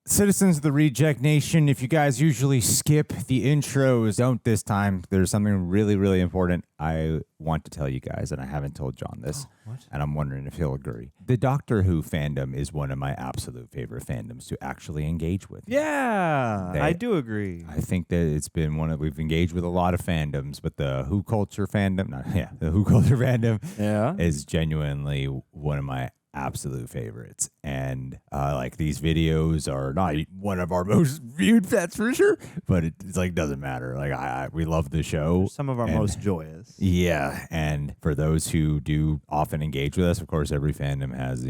Citizens of the Reject Nation, if you guys usually skip the intros, don't this time. There's something really, really important I want to tell you guys, and I haven't told John this, and I'm wondering if he'll agree. The Doctor Who fandom is one of my absolute favorite fandoms to actually engage with. Yeah, I do agree. I think that it's been we've engaged with a lot of fandoms, but the Who Culture fandom, the Who Culture fandom is genuinely one of my absolute favorites. And like these videos are not one of our most viewed, that's for sure, but it's like doesn't matter. Like we love the show. They're some of our most joyous. Yeah, and for those who do often engage with us, of course, every fandom has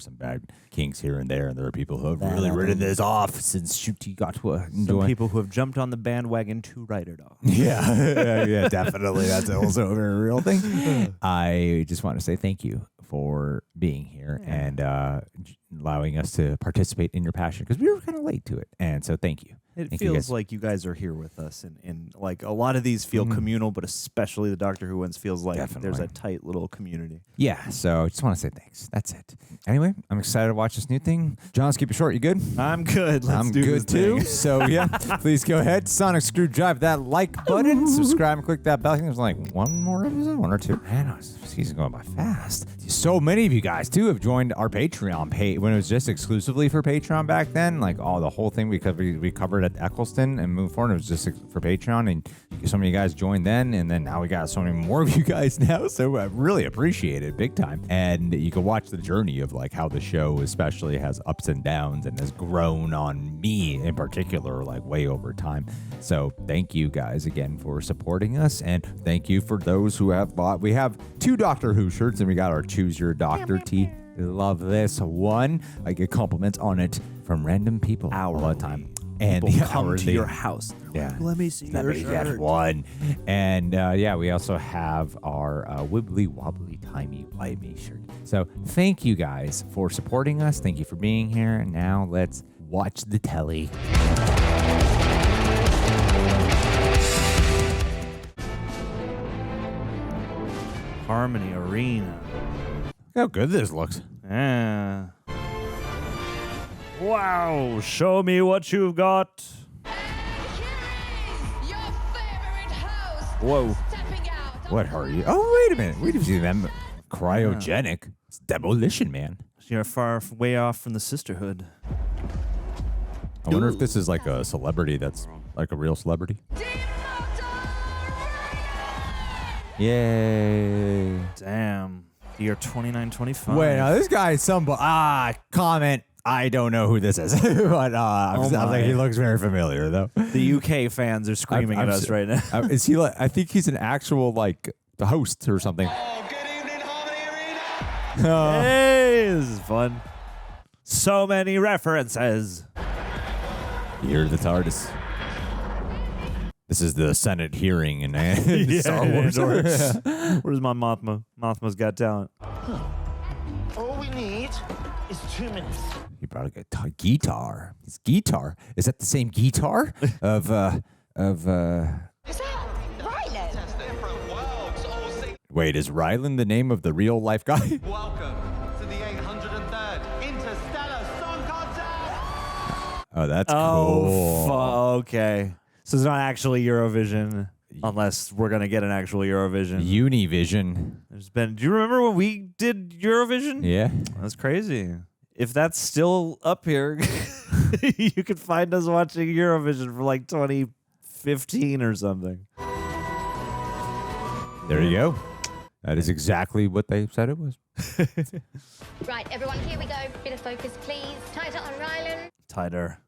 some bad kinks here and there, and there are people who have really written this off since Ncuti Gatwa. Some people who have jumped on the bandwagon to write it off. Yeah, definitely. That's also a very real thing. I just want to say thank you for being here and allowing us to participate in your passion, because we were kind of late to it, and so thank you. It feels like you guys are here with us, and like a lot of these feel communal, but especially the Doctor Who ones feels like there's a tight little community. Yeah, so I just want to say thanks. That's it. Anyway, I'm excited to watch this new thing. John, let's keep it short. You good? I'm good. I'm good too. So yeah, please go ahead, Sonic Screwdrive that like button, subscribe, and click that bell. I think there's like one more episode, one or two. Man, this season's going by fast. So many of you guys too have joined our Patreon page when it was just exclusively for Patreon back then. Like the whole thing we covered at Eccleston and moved forward. It was just for Patreon, and so many of you guys joined then, and then now we got so many more of you guys now. So I really appreciate it big time. And you can watch the journey of like how the show especially has ups and downs and has grown on me in particular, like way over time. So thank you guys again for supporting us, and thank you for those who have bought. We have 2 Doctor Who shirts, and we got our Choose Your Doctor tee. Love this one. I get compliments on it from random people all the time. And people come to your house. Yeah. Let me see your shirt. One. And we also have our Wibbly Wobbly Timey Wimey shirt. So thank you guys for supporting us. Thank you for being here. And now let's watch the telly. Harmony Arena. Look how good this looks. Yeah. Wow, show me what you've got. Your favorite host. Whoa. What are you? Oh, wait a minute. We've seen them cryogenic. It's Demolition Man. You're way off from the sisterhood. I wonder if this is like a celebrity that's like a real celebrity. Yay. Damn. Year 2925. Wait, now this guy is comment. I don't know who this is, but I was like, he looks very familiar though. The UK fans are screaming at us right now. Is he like? I think he's an actual like the host or something. Oh, good evening, Harmony Arena. Hey, this is fun. So many references. You're the TARDIS. This is the Senate hearing in Star Wars. Where's my Mothma? Mothma's got talent. All we need is 2 minutes. He brought a guitar. His guitar. Is that the same guitar of Is that Rylan? Wait, is Rylan the name of the real life guy? Welcome to the 803rd Interstellar Song Contest. Oh, that's cool. Okay. So it's not actually Eurovision, unless we're going to get an actual Eurovision. Univision. Do you remember when we did Eurovision? Yeah. That's crazy. If that's still up here, you could find us watching Eurovision for like 2015 or something. There you go. That is exactly what they said it was. Right, everyone, here we go. Bit of focus, please. Tighter on Rylan. Tighter.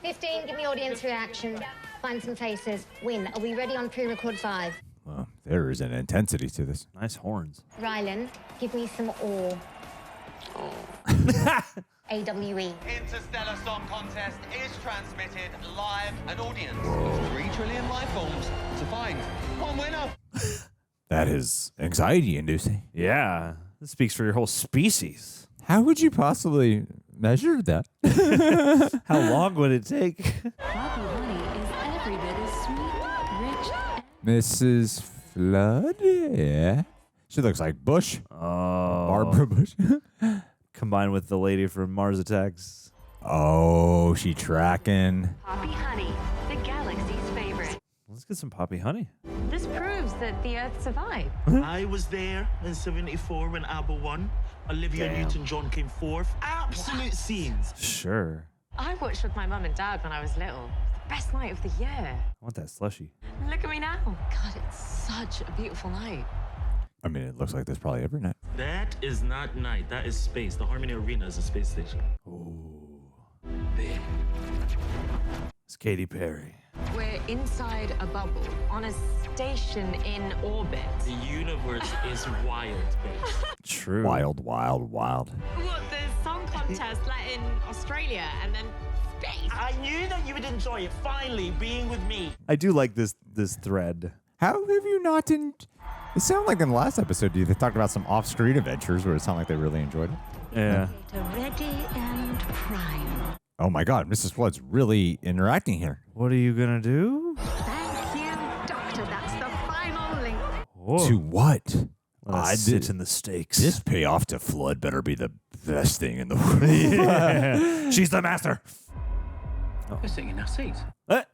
15, give me audience reaction. Find some faces. Win. Are we ready on pre-record 5? Well, there is an intensity to this. Nice horns. Rylan, give me some awe. AWE. Interstellar Song Contest is transmitted live, an audience of 3 trillion life forms to find one winner. That is anxiety-inducing. Yeah. This speaks for your whole species. How would you possibly measure that? How long would it take? Poppy honey is every bit as sweet, rich, Mrs. Flood? Yeah. She looks like Bush. Oh. Barbara Bush. Combined with the lady from Mars Attacks. Oh, she tracking. Poppy honey, the galaxy's favorite. Let's get some poppy honey. This proves that the Earth survived. I was there in 74 when Alba won. Olivia Damn. Newton-John came fourth. Absolute scenes. Sure. I watched with my mum and dad when I was little. The best night of the year. I want that slushy. Look at me now. God, it's such a beautiful night. I mean, it looks like this probably every night. That is not night. That is space. The Harmony Arena is a space station. It's Katy Perry. We're inside a bubble on a station in orbit. The universe is wild, babe. True. Wild, wild, wild. What, the song contest let in Australia and then space? I knew that you would enjoy it. Finally, being with me. I do like this thread. How have you not in... It sounded like in the last episode, they talked about some off-screen adventures where it sounded like they really enjoyed it. Yeah. Ready and prime. Oh my God, Mrs. Flood's really interacting here. What are you gonna do? Thank you, Doctor. That's the final link. Whoa. To what? I sit in the stakes. This payoff to Flood better be the best thing in the world. She's the master. You're sitting in our seats. That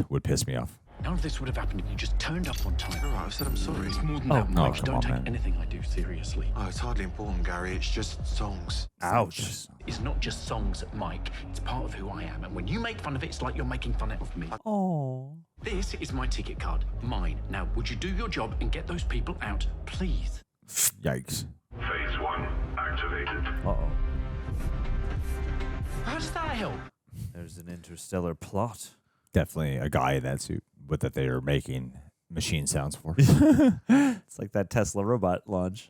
would piss me off. None of this would have happened if you just turned up on time. All right, I said I'm sorry. It's more than Oh, that, no, Mike. come Don't on, take man. anything I do seriously. Oh, it's hardly important, Gary. It's just songs. Ouch. It's not just songs, Mike. It's part of who I am. And when you make fun of it, it's like you're making fun of me. Oh. This is my ticket card. Mine. Now, would you do your job and get those people out, please? Yikes. Phase 1 activated. Uh-oh. How does that help? There's an interstellar plot. Definitely a guy in that suit, but that they are making machine sounds for. It's like that Tesla robot launch.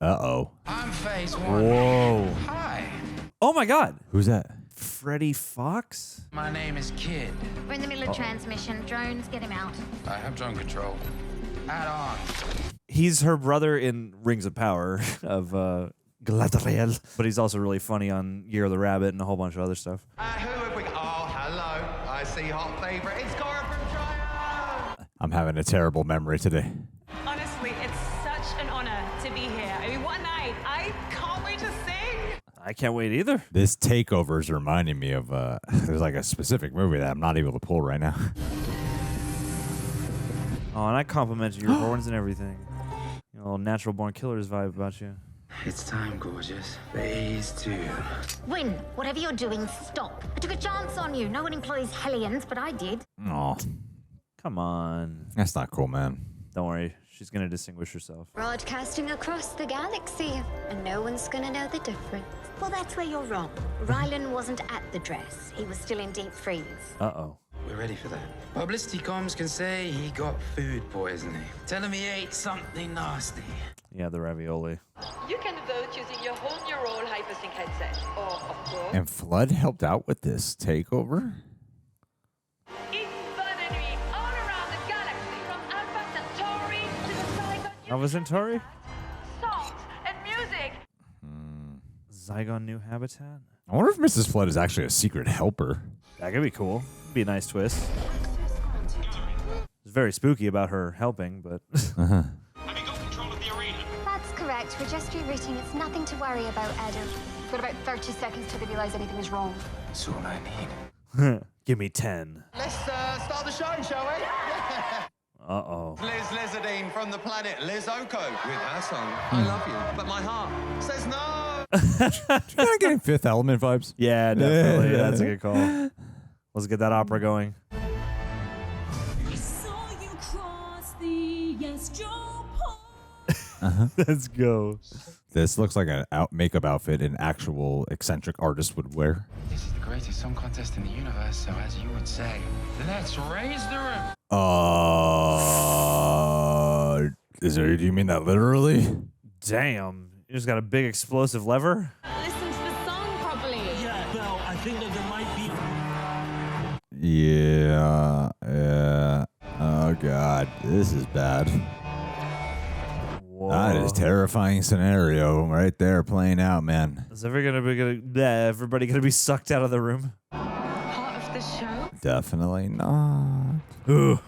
Uh-oh. I'm Phase 1. Whoa. Hi, Oh my God. Who's that? Freddie Fox? my name is Kid. We're in the middle of transmission. Drones, get him out. I have drone control. Add on. He's her brother in Rings of Power of Galadriel, but he's also really funny on Year of the Rabbit and a whole bunch of other stuff. Who have we got? Oh, hello. I see hot favourite. It's Cora from Triumph. I'm having a terrible memory today. Honestly, it's such an honor to be here. I mean, what night? I can't wait to sing. I can't wait either. This takeover is reminding me of, there's like a specific movie that I'm not able to pull right now. Oh, and I complimented your horns and everything. You know, a little Natural Born Killers vibe about you. It's time, gorgeous. Phase 2. Win, whatever you're doing, stop. I took a chance on you. No one employs hellions, but I did. Oh, Come on. that's not cool, man. Don't worry. She's going to distinguish herself. Broadcasting across the galaxy, and no one's gonna know the difference. Well, that's where you're wrong. Rylan wasn't at the dress. He was still in deep freeze. Uh-oh. We're ready for that. Publicity comms can say he got food poisoning. Tell him he ate something nasty. Yeah, the ravioli. You can vote using your whole neural hypersync headset. Or, of course, And Flood helped out with this takeover? it's fun and nuit all around the galaxy. From Alpha Centauri to the Zygon Alpha Centauri? songs and music. Zygon New Habitat? I wonder if Mrs. Flood is actually a secret helper. That could be cool. Be a nice twist. It's very spooky about her helping, but... Have you got control of the arena? That's correct. We're just rerouting. It's nothing to worry about, Adam. We've got about 30 seconds till they realize anything is wrong. That's all I need. Give me 10. Let's start the show, shall we? Uh-oh. Liz Lizardine from the planet Liz Oko with her song, I Love You. But my heart says no. Kind of getting Fifth Element vibes. Yeah, definitely. That's a good call. Let's get that opera going. Let's go. This looks like an makeup outfit an actual eccentric artist would wear. This is the greatest song contest in the universe, so as you would say, let's raise the roof. Do you mean that literally? Damn. You just got a big explosive lever? Listen to the song properly. Yeah, well, I think that there might be... Yeah. Oh God, this is bad. Whoa. That is terrifying scenario right there playing out, man. Is everybody gonna be sucked out of the room? Part of the show? Definitely not. Ugh.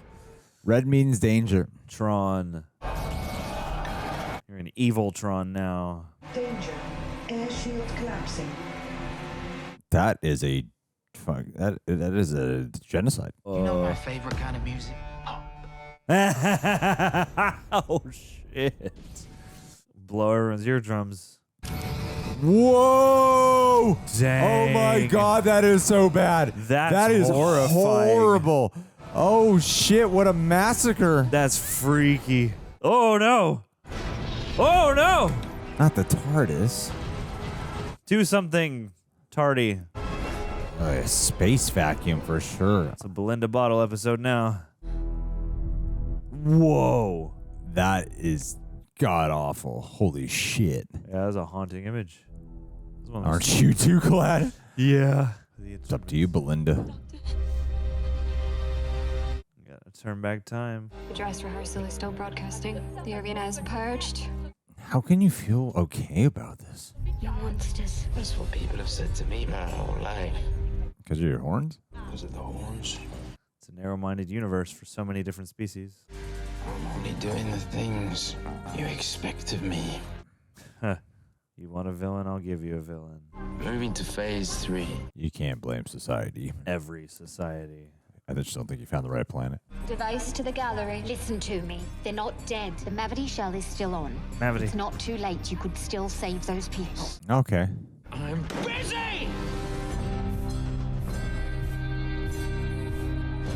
Red means danger. Tron. You're an evil Tron now. Danger. Air shield collapsing. That is a that is a genocide. You know my favorite kind of music? Oh shit! Blow everyone's eardrums. Whoa! Dang. Oh my God, that is so bad. That is horrifying. horrible. Oh shit! What a massacre! That's freaky. Oh no! Oh no! Not the TARDIS. Do something, tardy. A space vacuum for sure. It's a Belinda Bottle episode now. Whoa. That is god awful. Holy shit. Yeah, that's a haunting image. Aren't you too glad? Yeah. It's up to you, Belinda. Gotta turn back time. The dress rehearsal is still broadcasting. The arena is purged. How can you feel okay about this? You're monsters. That's what people have said to me my whole life. Because of your horns? Because of the horns. It's a narrow-minded universe for so many different species. I'm only doing the things you expect of me. Huh. You want a villain? I'll give you a villain. Moving to phase 3. You can't blame society. Every society. I just don't think you found the right planet. Device to the gallery. Listen to me. They're not dead. The Mavity shell is still on. Mavity. It's not too late. You could still save those people. Okay. I'm busy!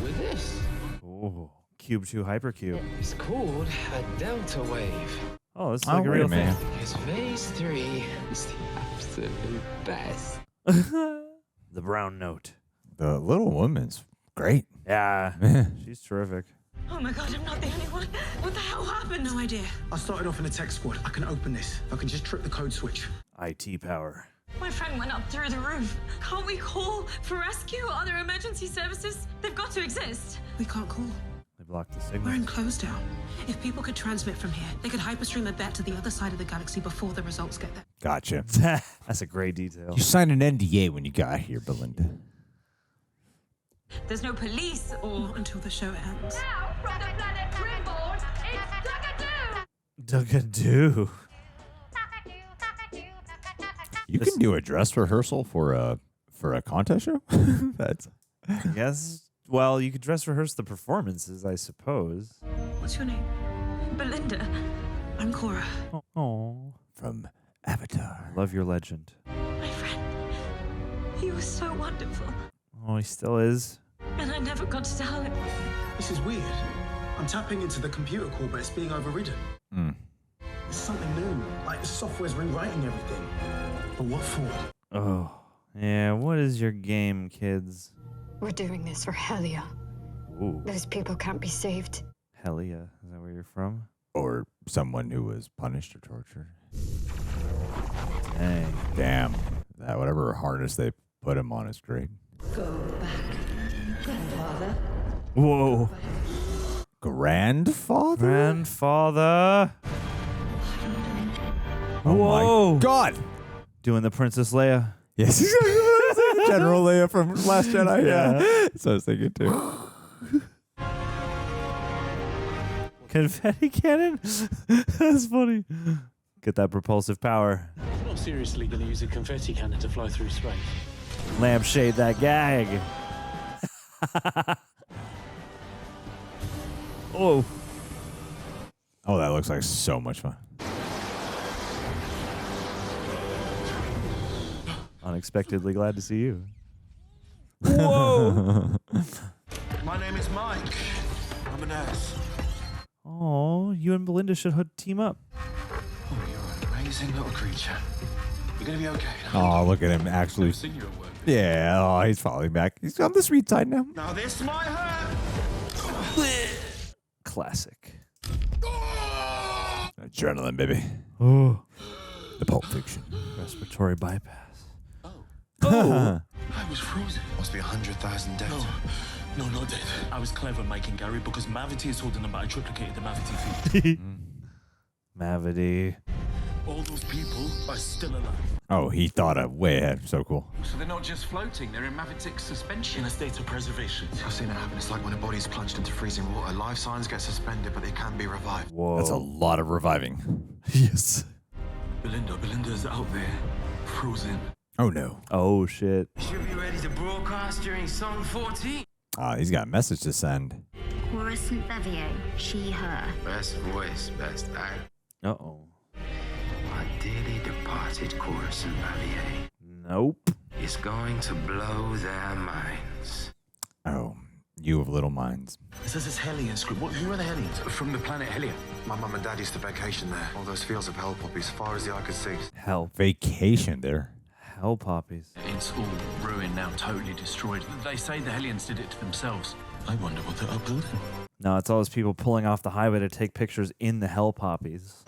With this. Oh, Cube 2 Hypercube. It's called a delta wave. Oh, this is like a real thing. Because phase 3 is the absolute best. The brown note. The little woman's great. Yeah. She's terrific. Oh my God, I'm not the only one. What the hell happened? No idea. I started off in a tech squad. I can open this. I can just trip the code switch. IT power. My friend went up through the roof. Can't we call for rescue? Are there emergency services? They've got to exist. We can't call. They blocked the signal. We're in close down. If people could transmit from here, they could hyperstream it back to the other side of the galaxy before the results get there. Gotcha. That's a great detail. You signed an NDA when you got here, Belinda. There's no police or until the show ends. Now, from the planet Grimborn, it's Duckadoo. You can do a dress rehearsal for a contest show? That's Yes. Well, you could dress rehearse the performances, I suppose. What's your name? Belinda. I'm Cora. Oh. From Avatar. Love your legend. My friend. He was so wonderful. Oh, he still is. And I never got to tell him. This is weird. I'm tapping into the computer core, but it's being overridden. It's something new. Like the software's rewriting everything. But what for? Oh. Yeah, what is your game, kids? We're doing this for Helia. Ooh. Those people can't be saved. Helia. Is that where you're from? Or someone who was punished or tortured. Dang. Damn. That whatever harness they put him on is great. Go back, grandfather. Whoa. Grandfather? Grandfather. Oh Whoa. my God. Doing the Princess Leia. Yes. General Leia from Last Jedi. Yeah. So I was thinking too. Confetti cannon? That's funny. Get that propulsive power. You're not seriously going to use a confetti cannon to fly through space. Lampshade that gag. Oh. Oh, that looks like so much fun. Unexpectedly glad to see you. Whoa! My name is Mike. I'm a nurse. Oh, you and Belinda should team up. Oh, you're an amazing little creature. You're going to be okay. Oh, look at him actually. I've seen you at work. Yeah, oh, he's falling back. He's on the sweet side now. Now this might hurt. Classic. Adrenaline, baby. Oh. The Pulp Fiction. Respiratory bypass. Oh. I was frozen. Must be 100,000 dead. No, not dead. I was clever making Gary because Mavity is holding them, but I triplicated the Mavity feed. Mavity. All those people are still alive. Oh, he thought of way ahead. So cool. So they're not just floating, they're in Mavitic suspension. In a state of preservation. I've seen it happen. It's like when a body's plunged into freezing water. Life signs get suspended, but they can be revived. Whoa. That's a lot of reviving. Yes. Belinda's out there, frozen. Oh, no. Oh, shit. Should be ready to broadcast during song 14. He's got a message to send. Coruscant Bevier, she, her. Best voice, best act. Uh-oh. Our dearly departed Coruscant Bevier Nope. is going to blow their minds. Oh, you of little minds. It says it's Hellion script. Who are the Hellions? From the planet Helium. My mum and dad used to vacation there. All those fields of hell poppies, far as the eye could see. Hell. Vacation there. Hell poppies. It's all ruined now, totally destroyed. They say the Hellions did it to themselves. I wonder what they're upbuilding. No, it's all those people pulling off the highway to take pictures in the hell poppies.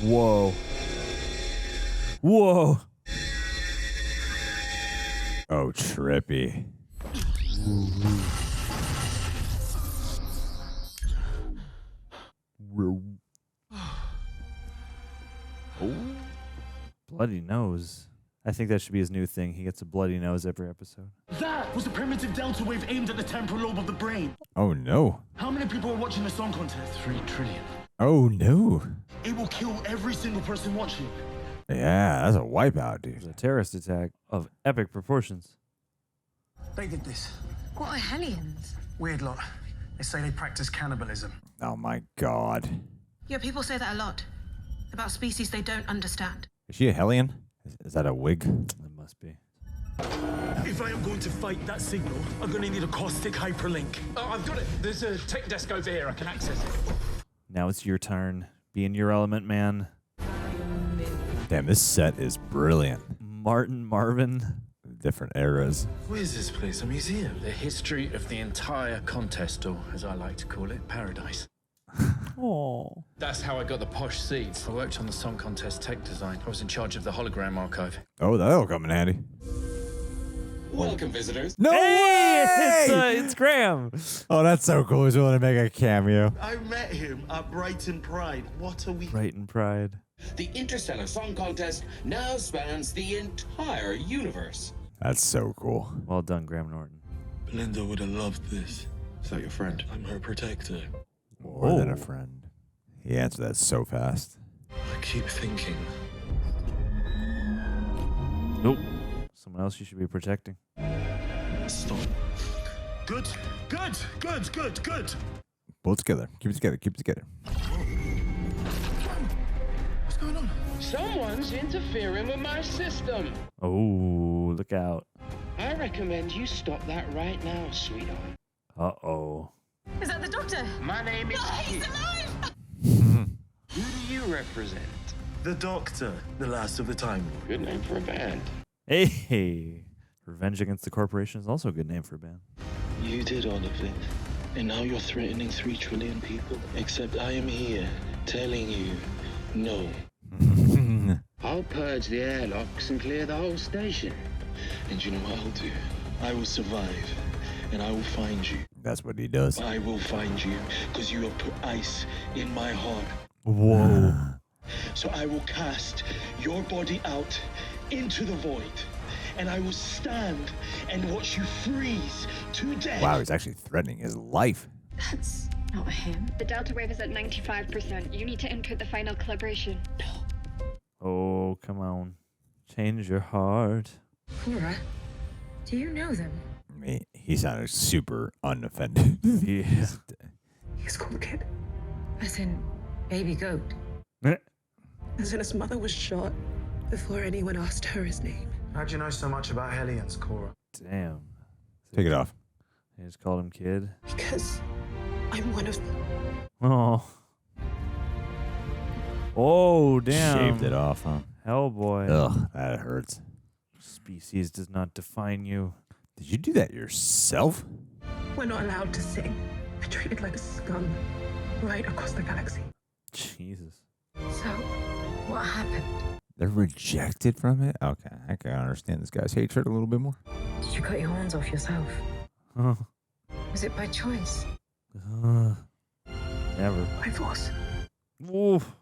Whoa. Whoa. Oh, trippy. Oh. Bloody nose. I think that should be his new thing. He gets a bloody nose every episode. That was a primitive delta wave aimed at the temporal lobe of the brain. Oh, no. How many people are watching the song contest? 3 trillion. Oh, no. It will kill every single person watching. Yeah, that's a wipeout, dude. It's a terrorist attack of epic proportions. They did this. What are Hellions? Weird lot. They say they practice cannibalism. Oh, my God. Yeah, people say that a lot. About species they don't understand. Is she a Hellion? Is that a wig? It must be. If I am going to fight that signal, I'm going to need a caustic hyperlink. Oh, I've got it. There's a tech desk over here. I can access it. Now it's your turn. Be in your element, man. Damn, this set is brilliant. Martin Marvin. Different eras. Where's this place? A museum? The history of the entire contest, or as I like to call it, paradise. Oh. That's how I got the posh seats. I worked on the song contest tech design. I was in charge of the hologram archive. Oh, that'll come in handy. Welcome, visitors. No way! It's Graham. Oh, that's so cool. He's willing to make a cameo. I met him at Brighton Pride. What a week. Brighton Pride. The Interstellar Song Contest now spans the entire universe. That's so cool. Well done, Graham Norton. Belinda would have loved this. Is that your friend? I'm her protector. More than a friend. He answered that so fast. I keep thinking. Nope. Someone else you should be protecting. Stop. Good, good, good, good, good. Pull it together. Keep it together. Keep it together. What's going on? Someone's interfering with my system. Oh, look out. I recommend you stop that right now, sweetheart. Uh-oh. Is that the Doctor? My name is He's alive! Who do you represent? The Doctor, the last of the Time. Good name for a band. Hey. Revenge Against the Corporation is also a good name for a band. You did all of this, and now you're threatening 3 trillion people. Except I am here telling you, no. I'll purge the airlocks and clear the whole station. And you know what I'll do? I will survive, and I will find you. That's what he does. I will find you, because you have put ice in my heart. Whoa. So I will cast your body out into the void, and I will stand and watch you freeze to death. Wow, he's actually threatening his life. That's not him. The delta wave is at 95%. You need to enter the final calibration. Oh, come on. Change your heart. Cora, do you know them? I mean, he sounded super unoffended. Yeah. He's called Kid. As in, baby goat. As in his mother was shot before anyone asked her his name. How do you know so much about Hellions, Cora? Damn. Take it off. They just called him Kid. Because I'm one of them. Oh. Oh, damn. Shaved it off, huh? Hellboy. Ugh, that hurts. Species does not define you. Did you do that yourself? We're not allowed to sing. We're treated like scum right across the galaxy. Jesus. So, what happened? They're rejected from it? Okay, I can understand this guy's hatred a little bit more. Did you cut your horns off yourself? Huh. Was it by choice? Never. By force. Oof.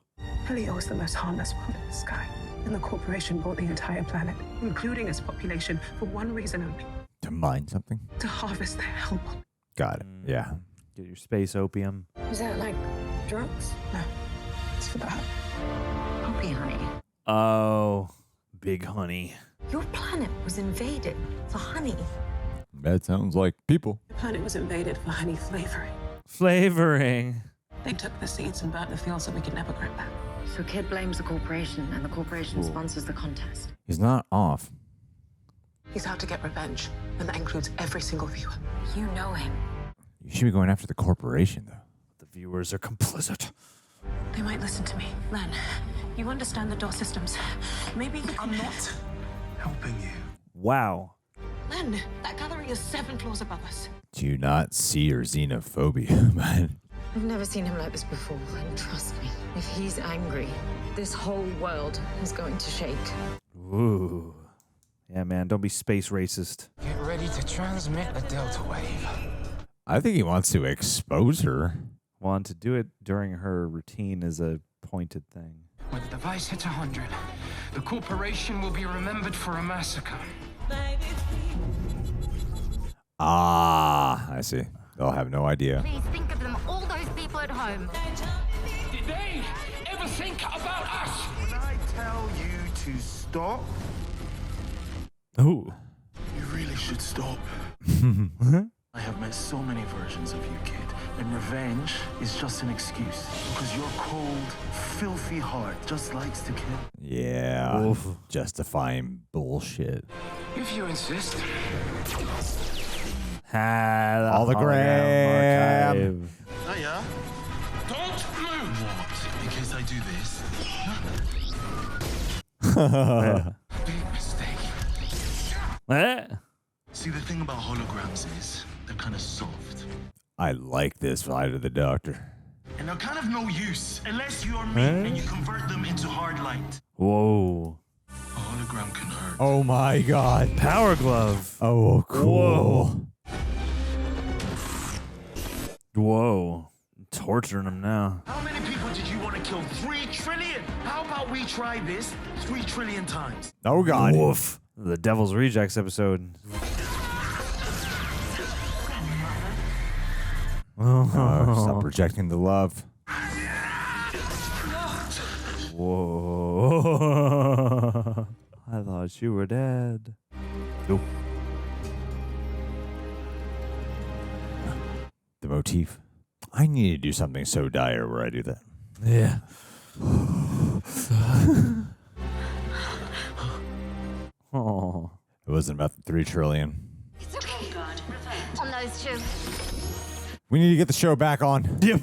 Helio was the most harmless world in the sky, and the corporation bought the entire planet, including its population, for one reason only. To mine something? To harvest their hell. Got it. Yeah. Get your space opium. Is that like drugs? No. It's for that. Poppy honey. Oh. Big honey. Your planet was invaded for honey. That sounds like people. The planet was invaded for honey flavoring. Flavoring. They took the seeds and burnt the fields so we could never grow back. So Kid blames the corporation, and the corporation sponsors the contest. He's not off. He's out to get revenge, and that includes every single viewer. You know him. You should be going after the corporation, though. The viewers are complicit. They might listen to me. Len, you understand the door systems. Maybe you can... I'm not helping you. Wow. Len, that gathering is 7 floors above us. Do you not see your xenophobia, man? I've never seen him like this before, and trust me, if he's angry, this whole world is going to shake. Ooh. Yeah, man, don't be space racist. Get ready to transmit a delta wave. I think he wants to expose her. Well, and to do it during her routine is a pointed thing. When the device hits 100, the corporation will be remembered for a massacre. Ah, I see. They'll have no idea. Please think of them, all those people at home. Did they ever think about us? When I tell you to stop, Ooh. You really should stop. I have met so many versions of you, kid, and revenge is just an excuse because your cold, filthy heart just likes to kill. Yeah. Oof. Justifying bullshit. If you insist. Hologram. Archive. Oh, yeah? Don't move! What? In case I do this? Big mistake. Eh? See, the thing about holograms is they're kind of soft. I like this side of the Doctor. And they're kind of no use unless you're me and you convert them into hard light. Whoa. A hologram can hurt. Oh my God. Power glove. Oh, cool. Whoa. I'm torturing him now. How many people did you want to kill? 3 trillion? How about we try this 3 trillion times? Oh God. Woof. The Devil's Rejects episode. Stop projecting the love. Whoa. I thought you were dead. Nope. The motif. I need to do something so dire where I do that. Yeah. Oh. It wasn't about the 3 trillion. It's okay. On those 2. We need to get the show back on. Yep.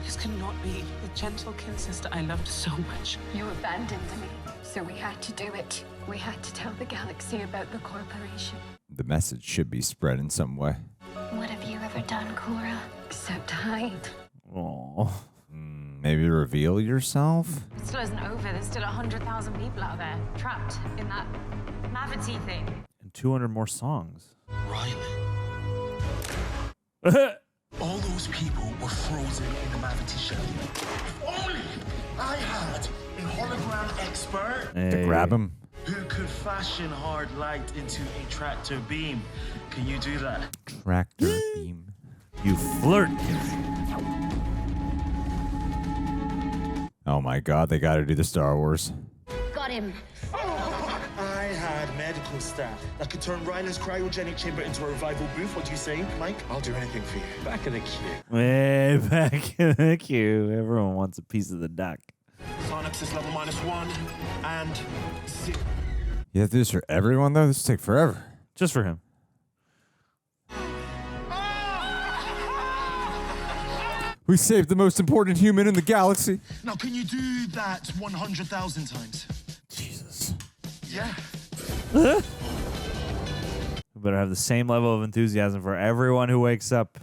This cannot be the gentle kin sister I loved so much. You abandoned me, so we had to do it. We had to tell the galaxy about the corporation. The message should be spread in some way. What have you ever done, Cora? Except hide. Oh. Maybe reveal yourself? It still isn't over. There's still 100,000 people out there trapped in that Mavity thing. And 200 more songs. Rylan. All those people were frozen in the Mavity shell. If only I had a hologram expert To grab him? who could fashion hard light into a tractor beam. Can you do that? Tractor beam. You flirt. Oh my God, they got to do the Star Wars. Got him. I had medical staff that could turn Rylan's cryogenic chamber into a revival booth. What do you say, Mike? I'll do anything for you. Back in the queue. Way back in the queue. Everyone wants a piece of the duck. Sonics is level -1 and 0. You have to do this for everyone, though? This will take forever. Just for him. We saved the most important human in the galaxy. Now, can you do that 100,000 times? Jesus. Yeah. We better have the same level of enthusiasm for everyone who wakes up.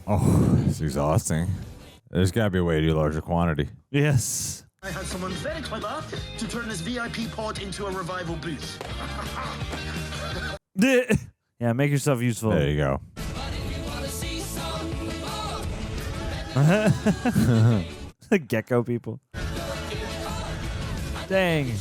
Oh, it's exhausting. There's got to be a way to do larger quantity. Yes. I had someone very clever to turn this VIP pod into a revival booth. Yeah, make yourself useful. There you go. Gecko people. Dang.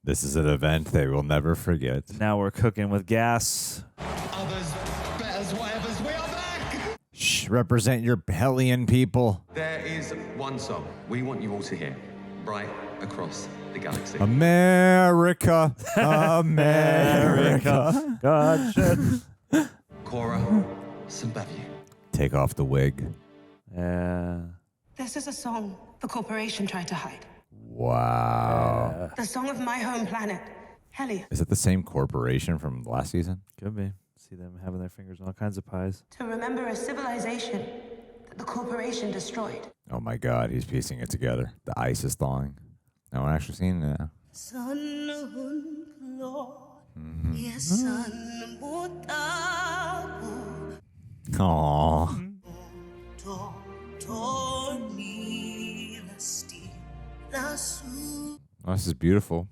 This is an event they will never forget. Now we're cooking with gas. Others, betters, whatevers, we are back! Shh, represent your Hellion people. There is one song we want you all to hear, right across the galaxy. America. America. Gotcha. Cora, Sympathia. Take off the wig. Yeah. This is a song the corporation tried to hide. Wow. The song of my home planet, Hellion. Is it the same corporation from last season? Could be. See them having their fingers on all kinds of pies. To remember a civilization that the corporation destroyed. Oh my God, he's piecing it together. The ice is thawing. No one actually seen that. Aww. Oh, this is beautiful.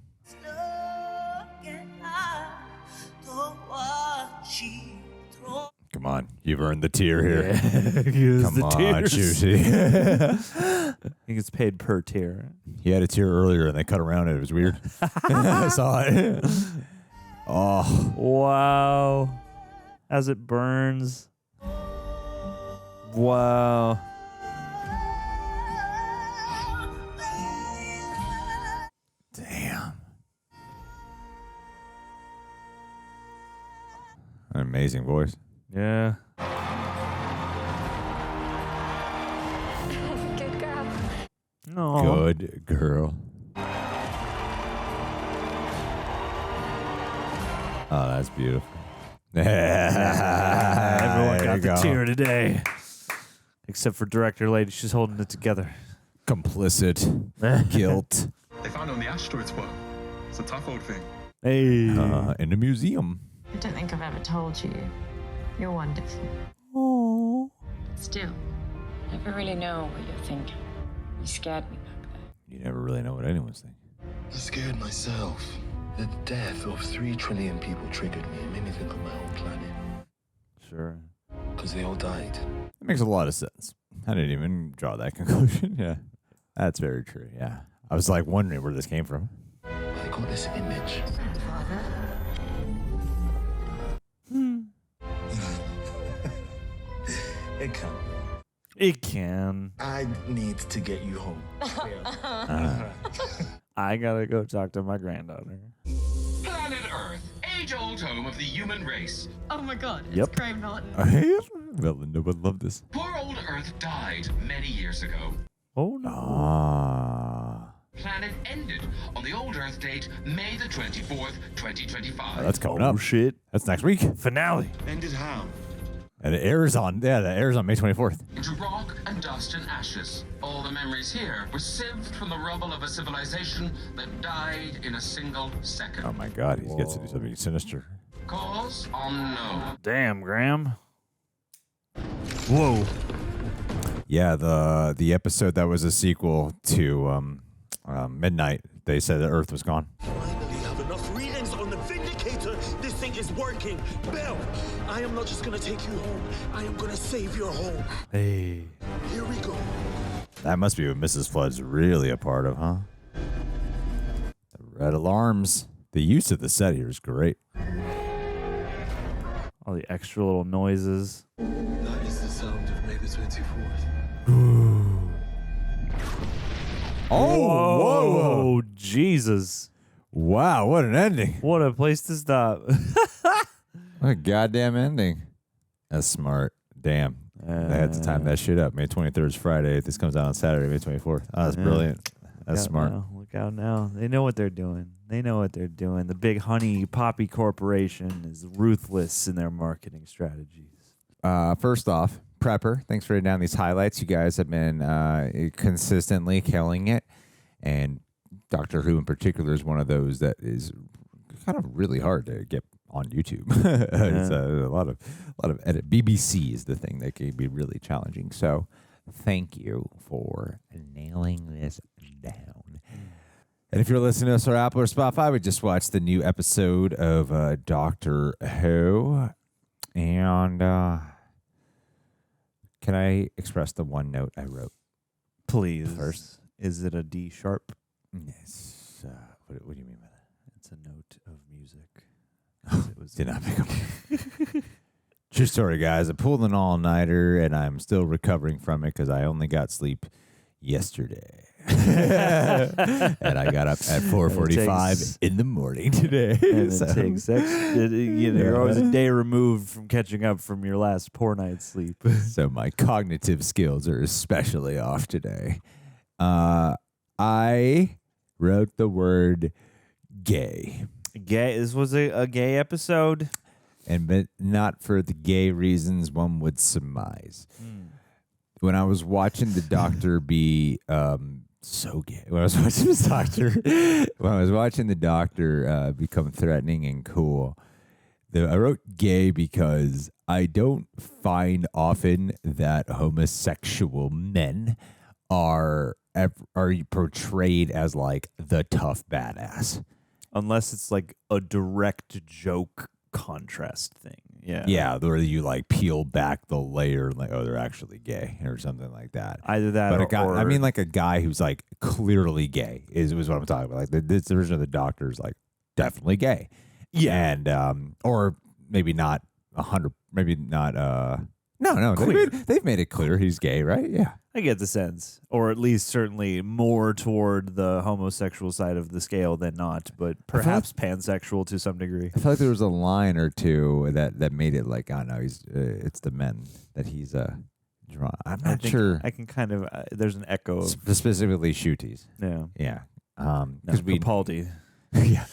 Come on, you've earned the tear here. Yeah, Come on, Ncuti. He gets paid per tear. He had a tear earlier and they cut around it. It was weird. I saw it. Oh. Wow. As it burns. Wow. Damn. An amazing voice. Yeah. Good girl. No. Good girl. Oh, that's beautiful. Everyone got the tear today. Except for director lady. She's holding it together. Complicit. Guilt. They found it on the asteroid spot. It's a tough old thing. Hey. In the museum. I don't think I've ever told you. You're wonderful. Oh. Still, I never really know what you're thinking. You scared me back there. You never really know what anyone's thinking. I'm scared myself. The death of 3 trillion people triggered me and made me think of my own planet. Sure. Because they all died. That makes a lot of sense. I didn't even draw that conclusion. Yeah. That's very true. Yeah. I was like wondering where this came from. I got this image. It can. It can. I need to get you home. I gotta go talk to my granddaughter. Planet Earth, age-old home of the human race. Oh my god, it's Yep. Graham Norton. Belinda would love this. Poor old Earth died many years ago. Oh no. Ah. Planet ended on the old Earth date, May the 24th, 2025. Oh, that's coming up. Shit. That's next week. Finale. Ended how? And it airs on, that airs on May 24th. Into rock and dust and ashes. All the memories here were sieved from the rubble of a civilization that died in a single second. Oh my God, he gets to do something sinister. Cause unknown. Damn, Graham. Whoa. Yeah, the episode that was a sequel to Midnight, they said that Earth was gone. Finally have enough readings on the Vindicator. This thing is working. Bell, I am not just gonna take you home. I am gonna save your home. Hey. Here we go. That must be what Mrs. Flood's really a part of, huh? The red alarms. The use of the set here is great. All the extra little noises. That is the sound of May the 24th. Oh, whoa. Jesus. Wow, what an ending. What a place to stop. What a goddamn ending. That's smart. Damn. They had to time that shit up. May 23rd is Friday. This comes out on Saturday, May 24th. Oh, that's brilliant. That's smart. Look out now. They know what they're doing. They know what they're doing. The big honey poppy corporation is ruthless in their marketing strategies. First off, Prepper, thanks for writing down these highlights. You guys have been consistently killing it. And Doctor Who in particular is one of those that is kind of really hard to get on YouTube. It's a lot of edit. BBC is the thing that can be really challenging. So thank you for nailing this down. And if you're listening to us on Apple or Spotify, we just watched the new episode of Doctor Who. And can I express the one note I wrote? Please. First. Is it a D sharp? Yes. What do you mean by that? It's a note of music. It was did not pick up. True story, guys. I pulled an all-nighter, and I'm still recovering from it because I only got sleep yesterday. And I got up at 4:45 in the morning today. And it takes you're always a day removed from catching up from your last poor night's sleep. So my cognitive skills are especially off today. I wrote the word gay. Gay. This was a gay episode. But not for the gay reasons one would surmise. When I was watching the Doctor be so gay, when I was watching the Doctor become threatening and cool, I wrote gay because I don't find often that homosexual men are portrayed as like the tough badass, unless it's like a direct joke contrast thing. Yeah, where you like peel back the layer and like, oh, they're actually gay or something like that. Either that, but or a guy, I mean, like a guy who's like clearly gay is what I'm talking about. Like this version of the Doctor is like definitely gay. Yeah, and or maybe not 100, maybe not. No, they've made it clear he's gay, right? Yeah. I get the sense, or at least certainly more toward the homosexual side of the scale than not, but perhaps pansexual to some degree. I feel like there was a line or two that made it like, I don't know, it's the men that he's drawn. I'm not sure. I can kind of there's an echo of specifically Shooties. Yeah. Because we Capaldi. Yeah.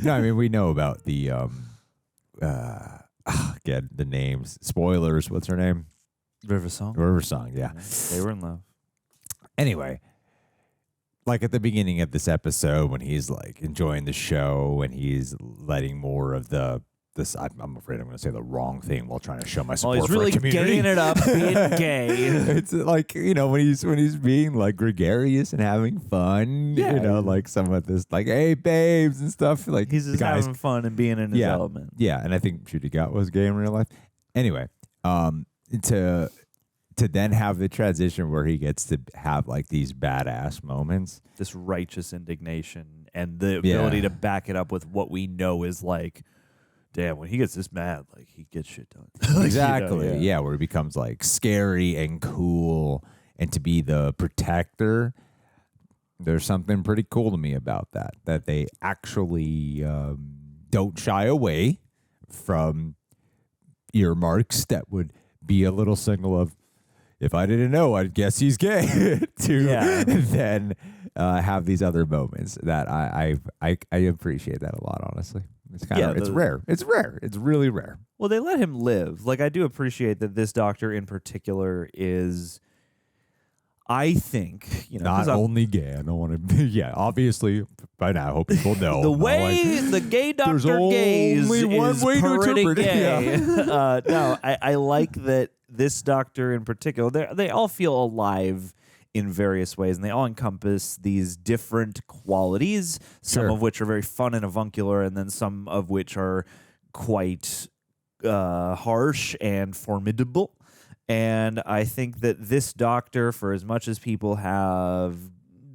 No, I mean we know about the again the names. Spoilers. What's her name? River Song, yeah. They were in love. Anyway, like at the beginning of this episode when he's like enjoying the show and he's letting more of this, I'm afraid I'm going to say the wrong thing while trying to show my support he's for really a community. gaying it up, being gay. It's like, when he's being like gregarious and having fun, like some of this, like, hey, babes and stuff. Like he's just having fun and being in his element. Yeah, and I think Ncuti Gatwa was gay in real life. Anyway, to then have the transition where he gets to have like these badass moments, this righteous indignation, and the ability to back it up with what we know is like, damn, when he gets this mad, like he gets shit done. Exactly. Where he becomes like scary and cool, and to be the protector. There's something pretty cool to me about that they actually don't shy away from earmarks that would be a little signal of, if I didn't know, I'd guess he's gay. Then have these other moments that I appreciate that a lot. Honestly, it's kind of it's rare. It's rare. It's really rare. Well, they let him live. Like I do appreciate that this Doctor in particular is, I think, not only gay. I don't want to. Yeah, obviously by now I hope people know the way the gay Doctor gaze is pretty gay. No, I like that this Doctor in particular. They all feel alive in various ways, and they all encompass these different qualities. Some of which are very fun and avuncular, and then some of which are quite harsh and formidable. And I think that this Doctor, for as much as people have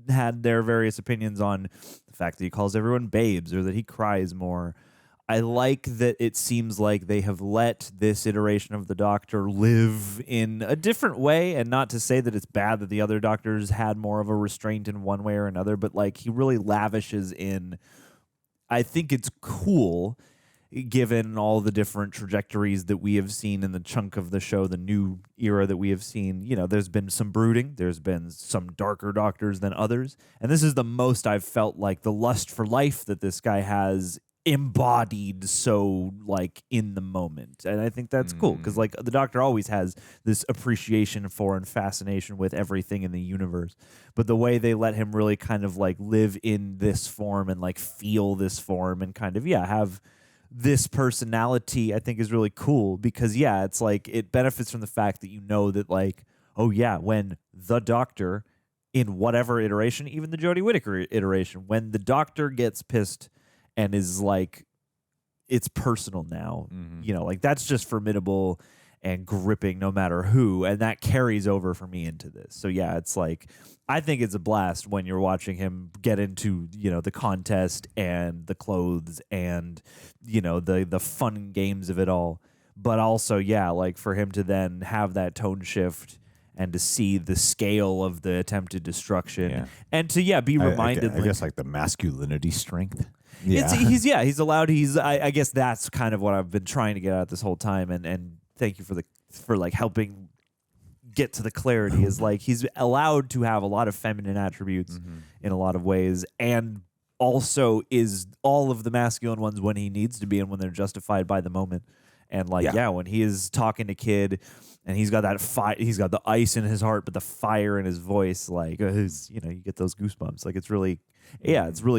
had their various opinions on the fact that he calls everyone babes or that he cries more, I like that it seems like they have let this iteration of the Doctor live in a different way, and not to say that it's bad that the other Doctors had more of a restraint in one way or another, but like he really lavishes in. I think it's cool, given all the different trajectories that we have seen in the chunk of the show, the new era that we have seen. There's been some brooding, there's been some darker Doctors than others, and this is the most I've felt like the lust for life that this guy has embodied so like in the moment. And I think that's cool, because like the Doctor always has this appreciation for and fascination with everything in the universe, but the way they let him really kind of like live in this form and like feel this form and kind of have this personality, I think is really cool, because it's like it benefits from the fact that that like, oh yeah, when the Doctor in whatever iteration, even the Jodie Whittaker iteration, when the Doctor gets pissed and is like, it's personal now, like that's just formidable and gripping no matter who, and that carries over for me into this. So it's like, I think it's a blast when you're watching him get into the contest and the clothes and the fun games of it all, but also like for him to then have that tone shift and to see the scale of the attempted destruction, and to be reminded. I guess like the masculinity strength. Yeah, He's allowed. I guess that's kind of what I've been trying to get at this whole time, and thank you for like helping get to the clarity. Is like he's allowed to have a lot of feminine attributes in a lot of ways, and also is all of the masculine ones when he needs to be and when they're justified by the moment. And like, when he is talking to Kid and he's got that fire, he's got the ice in his heart, but the fire in his voice, like, you get those goosebumps. Like, it's really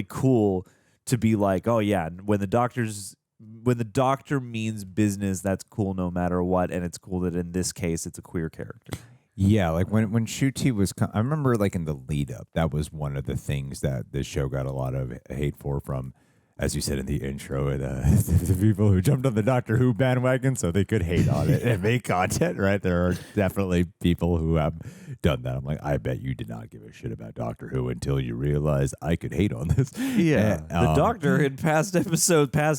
cool to be like, oh yeah, when the doctor means business, that's cool no matter what. And it's cool that in this case, it's a queer character. Yeah, like when Ncuti was, I remember like in the lead up, that was one of the things that this show got a lot of hate from, as you said in the intro, the people who jumped on the Doctor Who bandwagon so they could hate on it and make content, right? There are definitely people who have done that. I'm like, I bet you did not give a shit about Doctor Who until you realized I could hate on this. Yeah. The Doctor in past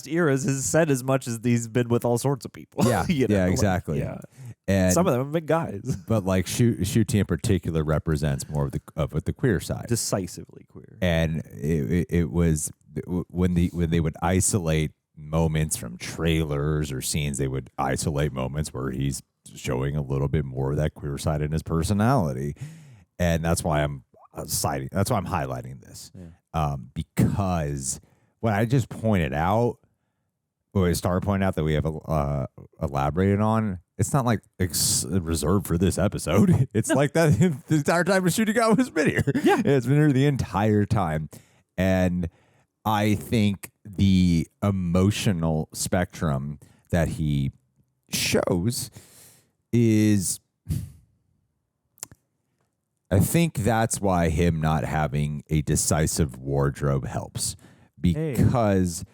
eras has said as much as he's been with all sorts of people. Yeah, exactly. Like, and some of them have been guys. But like Ncuti in particular represents more of the queer side. Decisively queer. And it was when they would isolate moments from trailers or scenes, they would isolate moments where he's showing a little bit more of that queer side in his personality. And that's why I'm highlighting this. Yeah. Because what I just pointed out, what I started pointing out that we have elaborated on, it's not like reserved for this episode. It's like that the entire time Ncuti Gatwa has been here. Yeah. It's been here the entire time. And I think the emotional spectrum that he shows is, I think that's why him not having a decisive wardrobe helps, because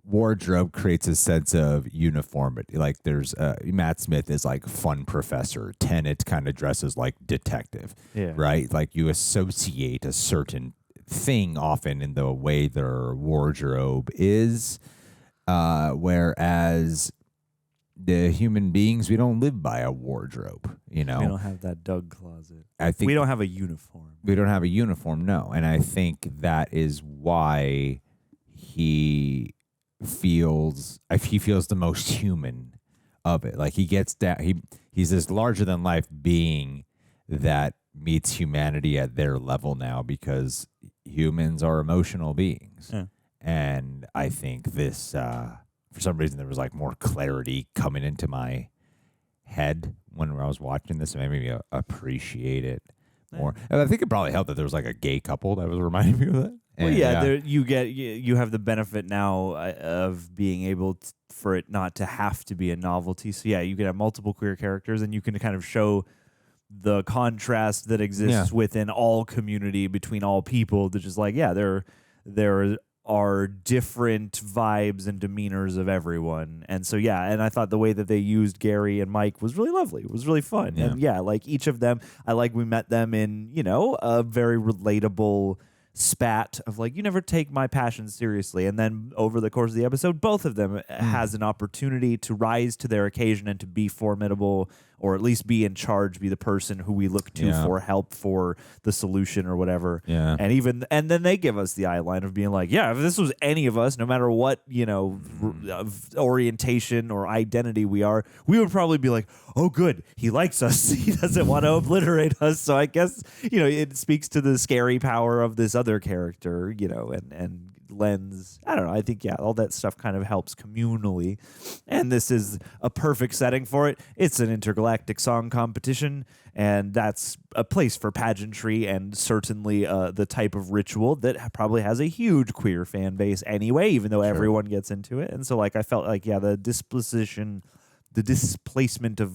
wardrobe creates a sense of uniformity. Like there's Matt Smith is like fun professor. Tennant kind of dresses like detective, right? Like you associate a certain thing often in the way their wardrobe is, whereas the human beings, we don't live by a wardrobe. We don't have that Doug closet. I think we don't have a uniform. We don't have a uniform, no. And I think that is why he feels the most human of it. Like he gets down, he's this larger than life being that meets humanity at their level now, because humans are emotional beings. Yeah. And I think this, for some reason, there was like more clarity coming into my head when I was watching this, and made me appreciate it more. And I think it probably helped that there was like a gay couple that was reminding me of that. Well, you have the benefit now of being able for it not to have to be a novelty. So yeah, you can have multiple queer characters, and you can kind of show the contrast that exists within all community between all people. That just like there are different vibes and demeanors of everyone, and so and I thought the way that they used Gary and Mike was really lovely. It was really fun, and like each of them, we met them in a very relatable spat of like, you never take my passion seriously, and then over the course of the episode, both of them has an opportunity to rise to their occasion and to be formidable, or at least be in charge, be the person who we look to for help, for the solution or whatever. Yeah. And then they give us the eye line of being like, if this was any of us, no matter what, orientation or identity we are, we would probably be like, oh, good, he likes us. He doesn't want to obliterate us. So I guess, it speaks to the scary power of this other character, and lens. I don't know. I think, all that stuff kind of helps communally. And this is a perfect setting for it. It's an intergalactic song competition, and that's a place for pageantry, and certainly the type of ritual that probably has a huge queer fan base anyway, even though everyone gets into it. And so, I felt like, the displacement of,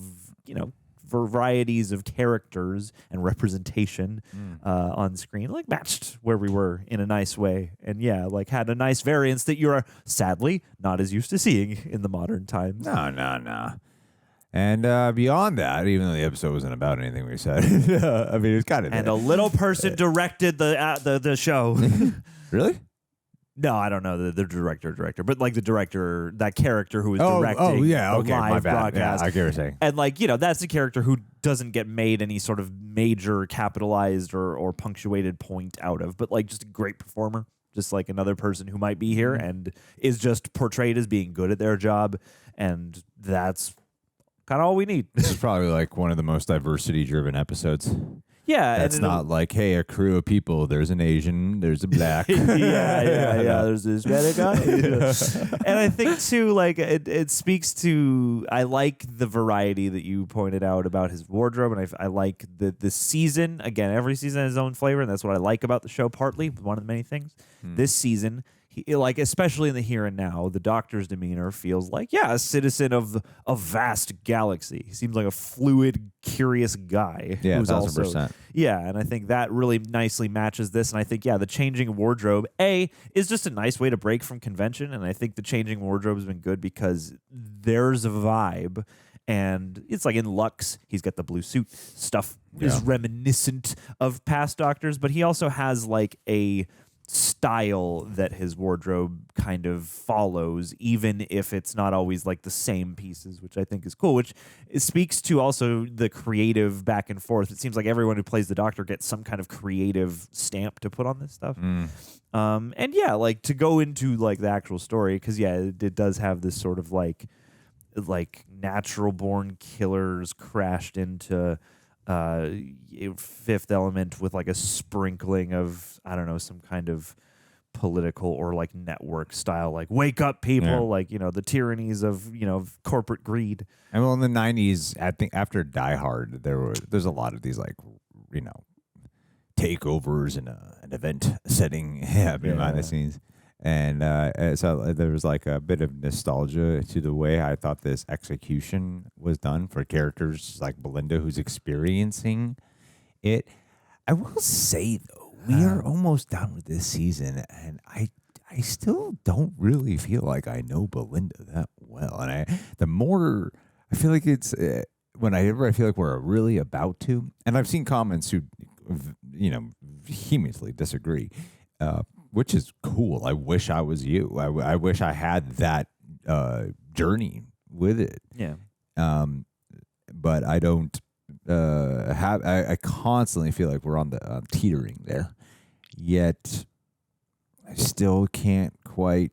varieties of characters and representation on screen matched where we were in a nice way, and had a nice variance that you're sadly not as used to seeing in the modern times. No. And beyond that, even though the episode wasn't about anything we said, I mean, it's kind of a little person directed the show. Really? No, I don't know the director, but like the director, that character who was directing. Oh, yeah, the okay, live my bad. broadcast. Yeah, I get what you're saying. And like, that's a character who doesn't get made any sort of major capitalized or punctuated point out of, but like just a great performer, just like another person who might be here and is just portrayed as being good at their job, and that's kind of all we need. This is probably like one of the most diversity-driven episodes. Yeah, that's not like, hey, a crew of people. There's an Asian, there's a black. yeah. There's this better guy, and I think too, like it speaks to. I like the variety that you pointed out about his wardrobe, and I like the season. Again, every season has its own flavor, and that's what I like about the show. Partly one of the many things. This season. Like, especially in the here and now, the Doctor's demeanor feels like, a citizen of a vast galaxy. He seems like a fluid, curious guy. Yeah, who's 1000%. And I think that really nicely matches this. And I think, the changing wardrobe, is just a nice way to break from convention. And I think the changing wardrobe has been good because there's a vibe. And it's like in Lux, he's got the blue suit. Stuff is reminiscent of past Doctors, but he also has like a style that his wardrobe kind of follows, even if it's not always like the same pieces, which I think is cool, which it speaks to also the creative back and forth. It seems like everyone who plays the Doctor gets some kind of creative stamp to put on this stuff. And like to go into like the actual story, because it does have this sort of like natural born killers crashed into Fifth Element with like a sprinkling of, I don't know, some kind of political or like network style, like wake up people, like, the tyrannies of, corporate greed. And well, in the 90s, I think after Die Hard, there's a lot of these like, takeovers in an event setting behind the scenes. And so there was like a bit of nostalgia to the way I thought this execution was done for characters like Belinda, who's experiencing it. I will say, though, we are almost done with this season, and I still don't really feel like I know Belinda that well. And the more I feel like it's whenever I feel like we're really about to, and I've seen comments who, vehemently disagree. Which is cool. I wish I was you. I wish I had that journey with it. Yeah. But I don't have. I constantly feel like we're on the teetering there. Yet I still can't quite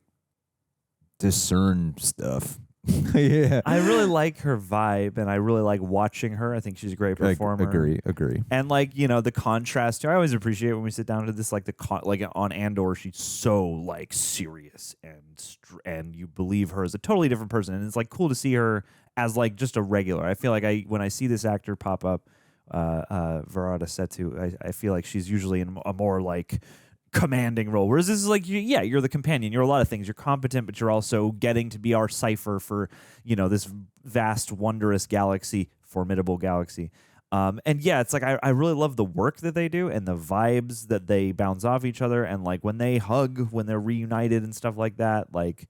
discern stuff. I really like her vibe, and I really like watching her. I think she's a great performer. Agree. And like, the contrast. I always appreciate when we sit down to this, like like on Andor, she's so like serious and you believe her as a totally different person, and it's like cool to see her as like just a regular. I feel like when I see this actor pop up, Varada Sethu, I feel like she's usually in a more like commanding role, whereas this is like, you're the companion, you're a lot of things, you're competent, but you're also getting to be our cipher for this vast, wondrous galaxy, formidable galaxy. And it's like I really love the work that they do and the vibes that they bounce off each other, and like when they hug, when they're reunited and stuff like that. Like,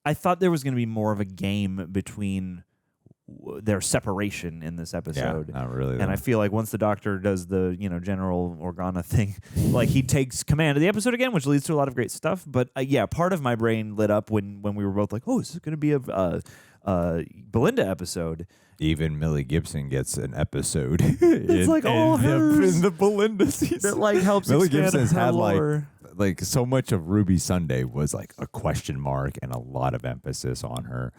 I thought there was going to be more of a game between their separation in this episode. Yeah, not really. And I feel like once the Doctor does the General Organa thing, like he takes command of the episode again, which leads to a lot of great stuff. But part of my brain lit up when we were both like, oh, is this going to be a Belinda episode? Even Millie Gibson gets an episode. It's like all hers in the Belinda season. That like helps Millie expand Gibson's her had lore. like so much of Ruby Sunday was like a question mark and a lot of emphasis on her.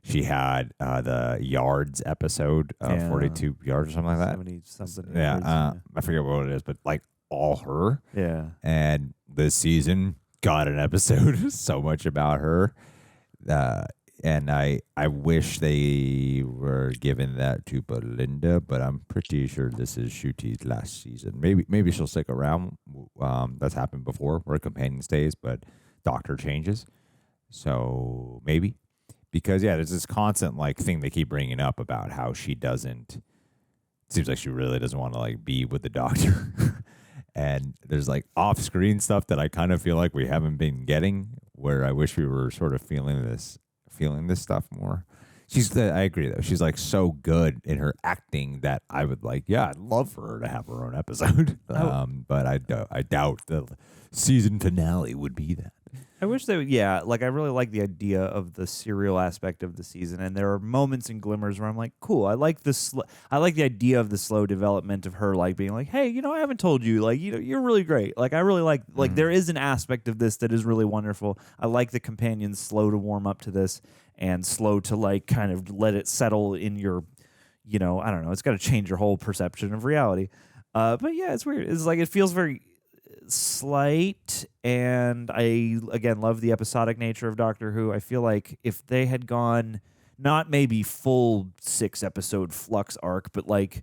She had the Yards episode, 42 yards or something like that. 70 something. Yeah, I forget what it is, but like all her. Yeah. And this season got an episode so much about her. And I wish they were given that to Belinda, but I'm pretty sure this is Ncuti's last season. Maybe she'll stick around. That's happened before, where companion stays, but Doctor changes. So maybe. Because, there's this constant, like, thing they keep bringing up about how she doesn't, it seems like she really doesn't want to, like, be with the Doctor. And there's, like, off-screen stuff that I kind of feel like we haven't been getting, where I wish we were sort of feeling this stuff more. I agree, though. She's, like, so good in her acting that I would, like, I'd love for her to have her own episode. But I doubt the season finale would be that. I wish they would, yeah, like I really like the idea of the serial aspect of the season, and there are moments and glimmers where I'm like, cool, I like this. I like the idea of the slow development of her, like being like, hey, you know, I haven't told you, like, you know, you're really great. Like, I really like there is an aspect of this that is really wonderful. I like the companions slow to warm up to this and slow to like kind of let it settle in your, you know, I don't know, it's got to change your whole perception of reality. But yeah, it's weird. It's like it feels very slight, and I again love the episodic nature of Doctor Who. I feel like if they had gone not maybe full 6-episode flux arc, but like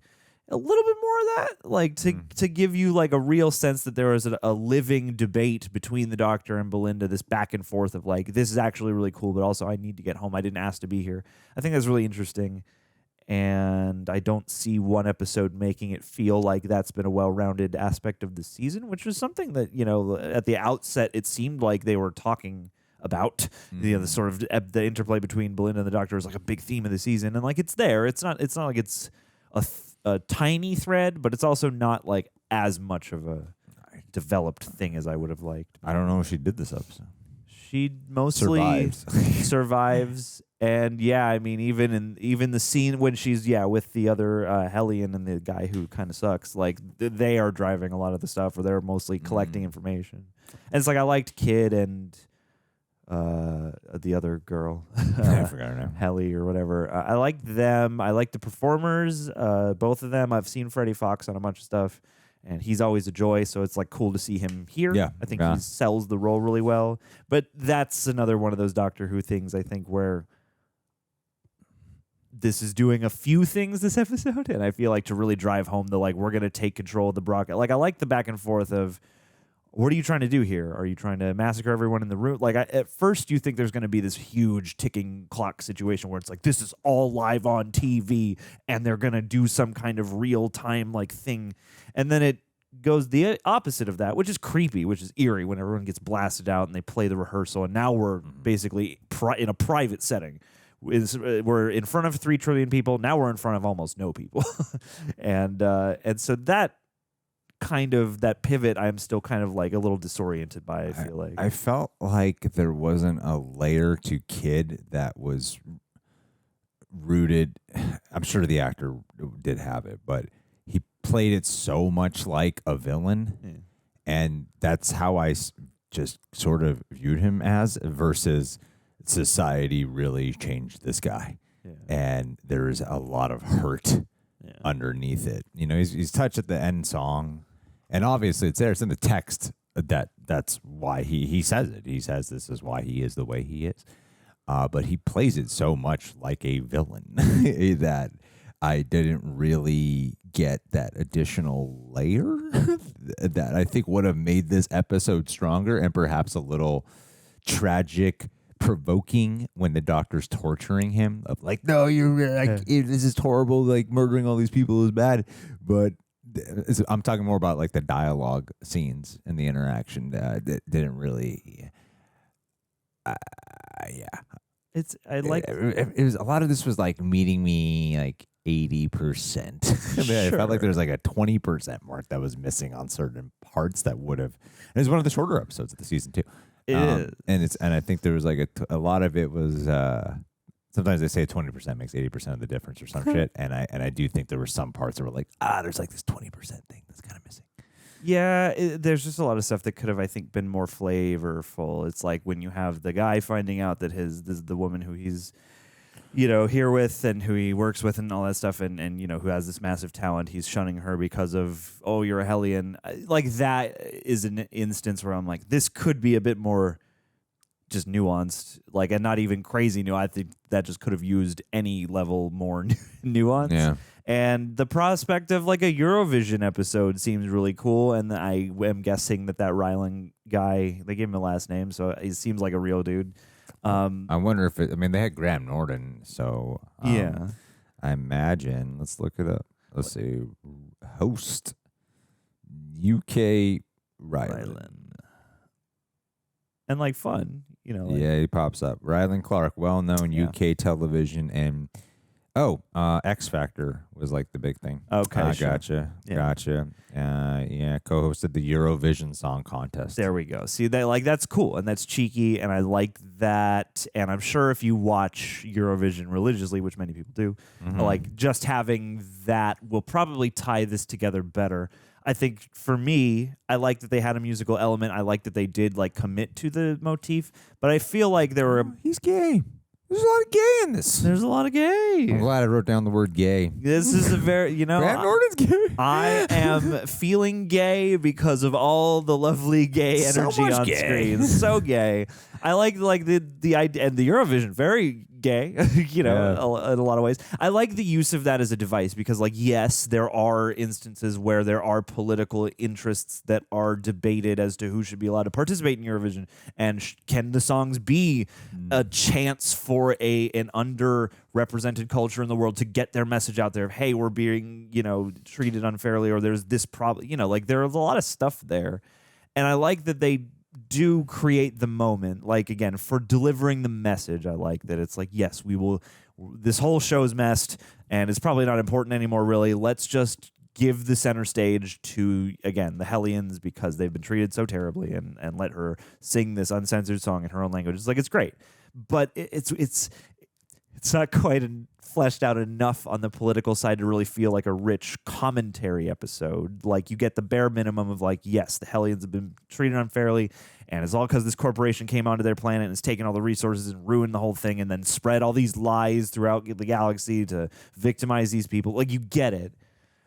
a little bit more of that, like to give you like a real sense that there was a living debate between the Doctor and Belinda, this back and forth of like, this is actually really cool, but also I need to get home, I didn't ask to be here. I think that's really interesting. And I don't see one episode making it feel like that's been a well-rounded aspect of the season, which was something that, you know, at the outset it seemed like they were talking about. You know, the sort of the interplay between Belinda and the Doctor is like a big theme of the season, and like it's there. It's not like it's a tiny thread, but it's also not like as much of a developed thing as I would have liked. I don't know if she did this episode. She mostly survives. And yeah, I mean, even the scene when she's with the other Hellion and the guy who kind of sucks, like they are driving a lot of the stuff, or they're mostly collecting information. And it's like I liked Kid and the other girl, I forgot her name, Helly or whatever. I liked them. I liked the performers, both of them. I've seen Freddie Fox on a bunch of stuff, and he's always a joy, so it's like cool to see him here. Yeah, I think he sells the role really well. But that's another one of those Doctor Who things, I think, where this is doing a few things this episode, and I feel like to really drive home the like, we're going to take control of the broadcast. Like, I like the back and forth of, what are you trying to do here? Are you trying to massacre everyone in the room? Like, at first you think there's going to be this huge ticking clock situation where it's like, this is all live on TV, and they're going to do some kind of real time like thing. And then it goes the opposite of that, which is creepy, which is eerie when everyone gets blasted out and they play the rehearsal. And now we're basically in a private setting. We're in front of 3 trillion people. Now we're in front of almost no people. and so that kind of, that pivot, I'm still kind of like a little disoriented by, I feel like. I felt like there wasn't a layer to Kid that was rooted. I'm sure the actor did have it, but he played it so much like a villain. And that's how I just sort of viewed him as, versus society really changed this guy. And there's a lot of hurt underneath it. You know, he's touched at the end song, and obviously it's there. It's in the text that's why he says it. He says this is why he is the way he is. But he plays it so much like a villain that I didn't really get that additional layer that I think would have made this episode stronger, and perhaps a little tragic, provoking when the Doctor's torturing him of like, no, you're like, this is horrible, like murdering all these people is bad. But I'm talking more about like the dialogue scenes and the interaction that didn't really it was a lot of this was like meeting me like 80%. I mean, I felt like there was like a 20% mark that was missing on certain parts that would have. It was one of the shorter episodes of the season too. It is. And I think there was like a lot of it was sometimes they say 20% makes 80% of the difference or some shit, and I do think there were some parts that were like, there's like this 20% thing that's kind of missing. Yeah, there's just a lot of stuff that could have, I think, been more flavorful. It's like when you have the guy finding out that the woman who he's, you know, here with and who he works with and all that stuff, and you know, who has this massive talent, he's shunning her because of, oh, you're a Hellion. Like, that is an instance where I'm like, this could be a bit more just nuanced, like, and not even crazy new. I think that just could have used any level more nuance. Yeah. And the prospect of like a Eurovision episode seems really cool, and I am guessing that Rylan guy, they gave him a last name, so he seems like a real dude. I wonder if it, I mean, they had Graham Norton, so yeah, I imagine. Let's look it up. Let's see. Host UK Rylan. And like fun, you know. Like, yeah, he pops up. Rylan Clark, well-known UK television and Oh, X Factor was like the big thing. Okay, sure. Gotcha. Yeah. Gotcha. Yeah, co-hosted the Eurovision Song Contest. There we go. See, that's cool and that's cheeky, and I like that. And I'm sure if you watch Eurovision religiously, which many people do, like just having that will probably tie this together better. I think for me, I like that they had a musical element. I like that they did like commit to the motif, but I feel like there were he's gay. There's a lot of gay in this. There's a lot of gay. I'm glad I wrote down the word gay. This is a very, Grant Norton's gay. I am feeling gay because of all the lovely gay energy on screen. So gay. I like the idea, and the Eurovision, very gay, in a lot of ways. I like the use of that as a device because, like, yes, there are instances where there are political interests that are debated as to who should be allowed to participate in Eurovision, and can the songs be a chance for an underrepresented culture in the world to get their message out there of, hey, we're being, treated unfairly, or there's this problem, like there's a lot of stuff there. And I like that they do create the moment, like, again, for delivering the message. I like that it's like, yes, this whole show is messed and it's probably not important anymore, really. Let's just give the center stage to, again, the Hellions because they've been treated so terribly, and let her sing this uncensored song in her own language. It's like, it's great, but it's not quite fleshed out enough on the political side to really feel like a rich commentary episode. Like, you get the bare minimum of, like, yes, the Hellions have been treated unfairly, and it's all because this corporation came onto their planet and has taken all the resources and ruined the whole thing, and then spread all these lies throughout the galaxy to victimize these people. Like, you get it,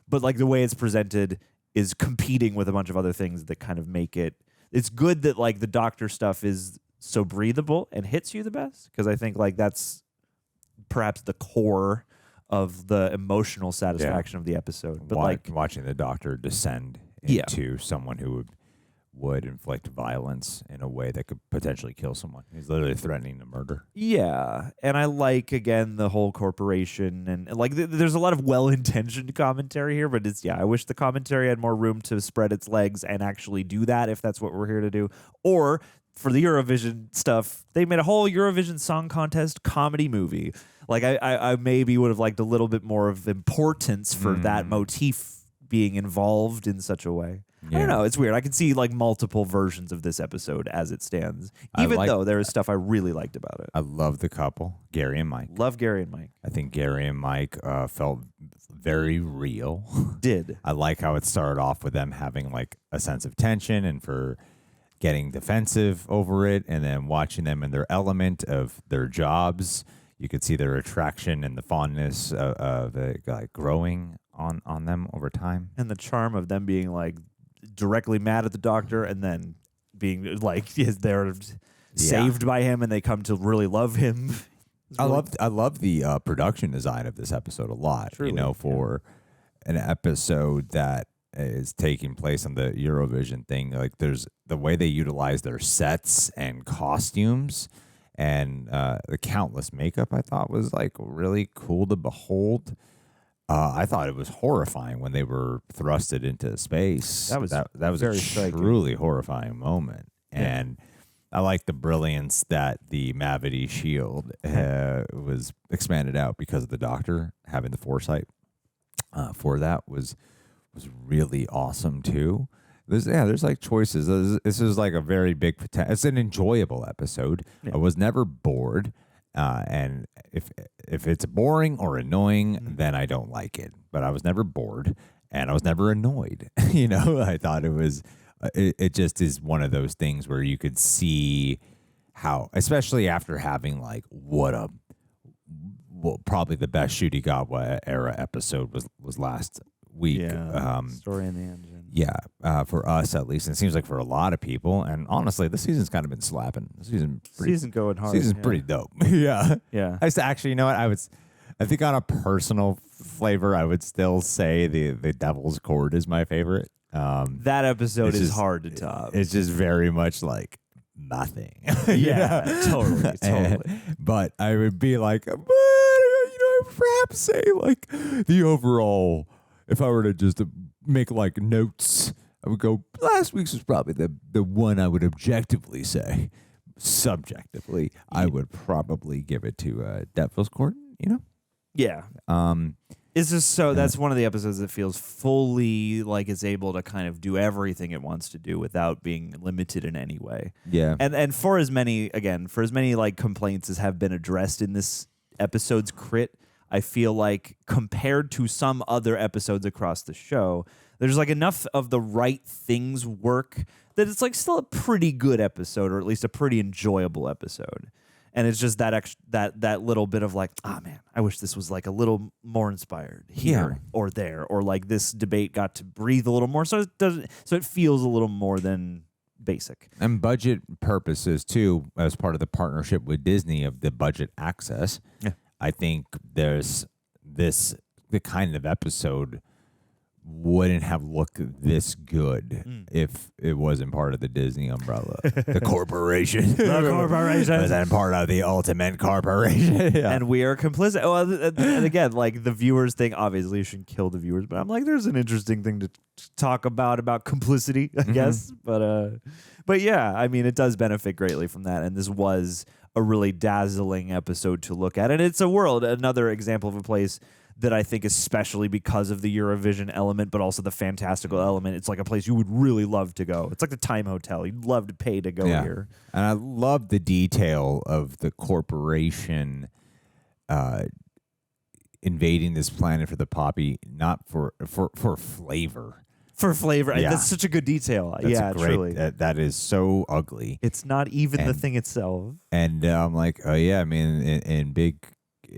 but like the way it's presented is competing with a bunch of other things that kind of make it. It's good that like the Doctor stuff is so breathable and hits you the best, because I think like that's perhaps the core of the emotional satisfaction of the episode. But watching the Doctor descend into someone who would inflict violence in a way that could potentially kill someone. He's literally threatening to murder. Yeah, and I like, again, the whole corporation, and like there's a lot of well-intentioned commentary here, but I wish the commentary had more room to spread its legs and actually do that, if that's what we're here to do. Or for the Eurovision stuff, they made a whole Eurovision Song Contest comedy movie. Like, I maybe would have liked a little bit more of importance for that motif being involved in such a way. I don't know. It's weird. I can see like multiple versions of this episode as it stands, even though there is stuff I really liked about it. I love the couple, Gary and Mike. Love Gary and Mike. I think Gary and Mike felt very real. Did. I like how it started off with them having like a sense of tension and for getting defensive over it, and then watching them in their element of their jobs. You could see their attraction and the fondness of like growing on them over time. And the charm of them being like directly mad at the Doctor and then being like they're saved by him and they come to really love him. I love the production design of this episode a lot. Truly, for an episode that is taking place on the Eurovision thing, like there's the way they utilize their sets and costumes and the countless makeup. I thought was like really cool to behold. I thought it was horrifying when they were thrusted into space. That was very a truly horrifying moment. And I like the brilliance that the Mavity shield was expanded out because of the Doctor having the foresight for that was really awesome too. There's like choices. This is like a very big potential. It's an enjoyable episode. I was never bored. And if it's boring or annoying, then I don't like it. But I was never bored, and I was never annoyed. I thought it was. It just is one of those things where you could see how, especially after having like probably the best Ncuti Gatwa era episode was last week. Story in the Engine. For us at least, and it seems like for a lot of people. And honestly, this season's kind of been slapping. Season going hard. Season's pretty dope. Yeah. I used to actually, you know what? I think on a personal flavor, I would still say the Devil's Court is my favorite. That episode is hard to top. It's just very much like nothing. Totally. But I would be like, but I would perhaps say like the overall. If I were to just make like notes, I would go, last week's was probably the one I would objectively say. Subjectively, I would probably give it to Devil's Court, Yeah. It's just that's one of the episodes that feels fully like it's able to kind of do everything it wants to do without being limited in any way. Yeah. And for as many like complaints as have been addressed in this episode's crit, I feel like compared to some other episodes across the show, there's like enough of the right things work that it's like still a pretty good episode, or at least a pretty enjoyable episode. And it's just that little bit of like, man, I wish this was like a little more inspired here or there, or like this debate got to breathe a little more, so it feels a little more than basic. And budget purposes too, as part of the partnership with Disney of the budget access. Yeah. I think there's the kind of episode wouldn't have looked this good if it wasn't part of the Disney umbrella. The corporation. The corporation. And then part of the ultimate corporation. Yeah. And we are complicit. Well, and again, like the viewers thing, obviously you shouldn't kill the viewers, but I'm like, there's an interesting thing to talk about complicity, I guess. But yeah, I mean, it does benefit greatly from that. And this was a really dazzling episode to look at. And it's another example of a place that I think, especially because of the Eurovision element, but also the fantastical element, it's like a place you would really love to go. It's like the Time Hotel. You'd love to pay to go here. And I love the detail of the corporation invading this planet for the poppy, not for flavor. For flavor. Yeah. That's such a good detail. That's great. Truly. That is so ugly. It's not even the thing itself. And I'm like, oh yeah, I mean,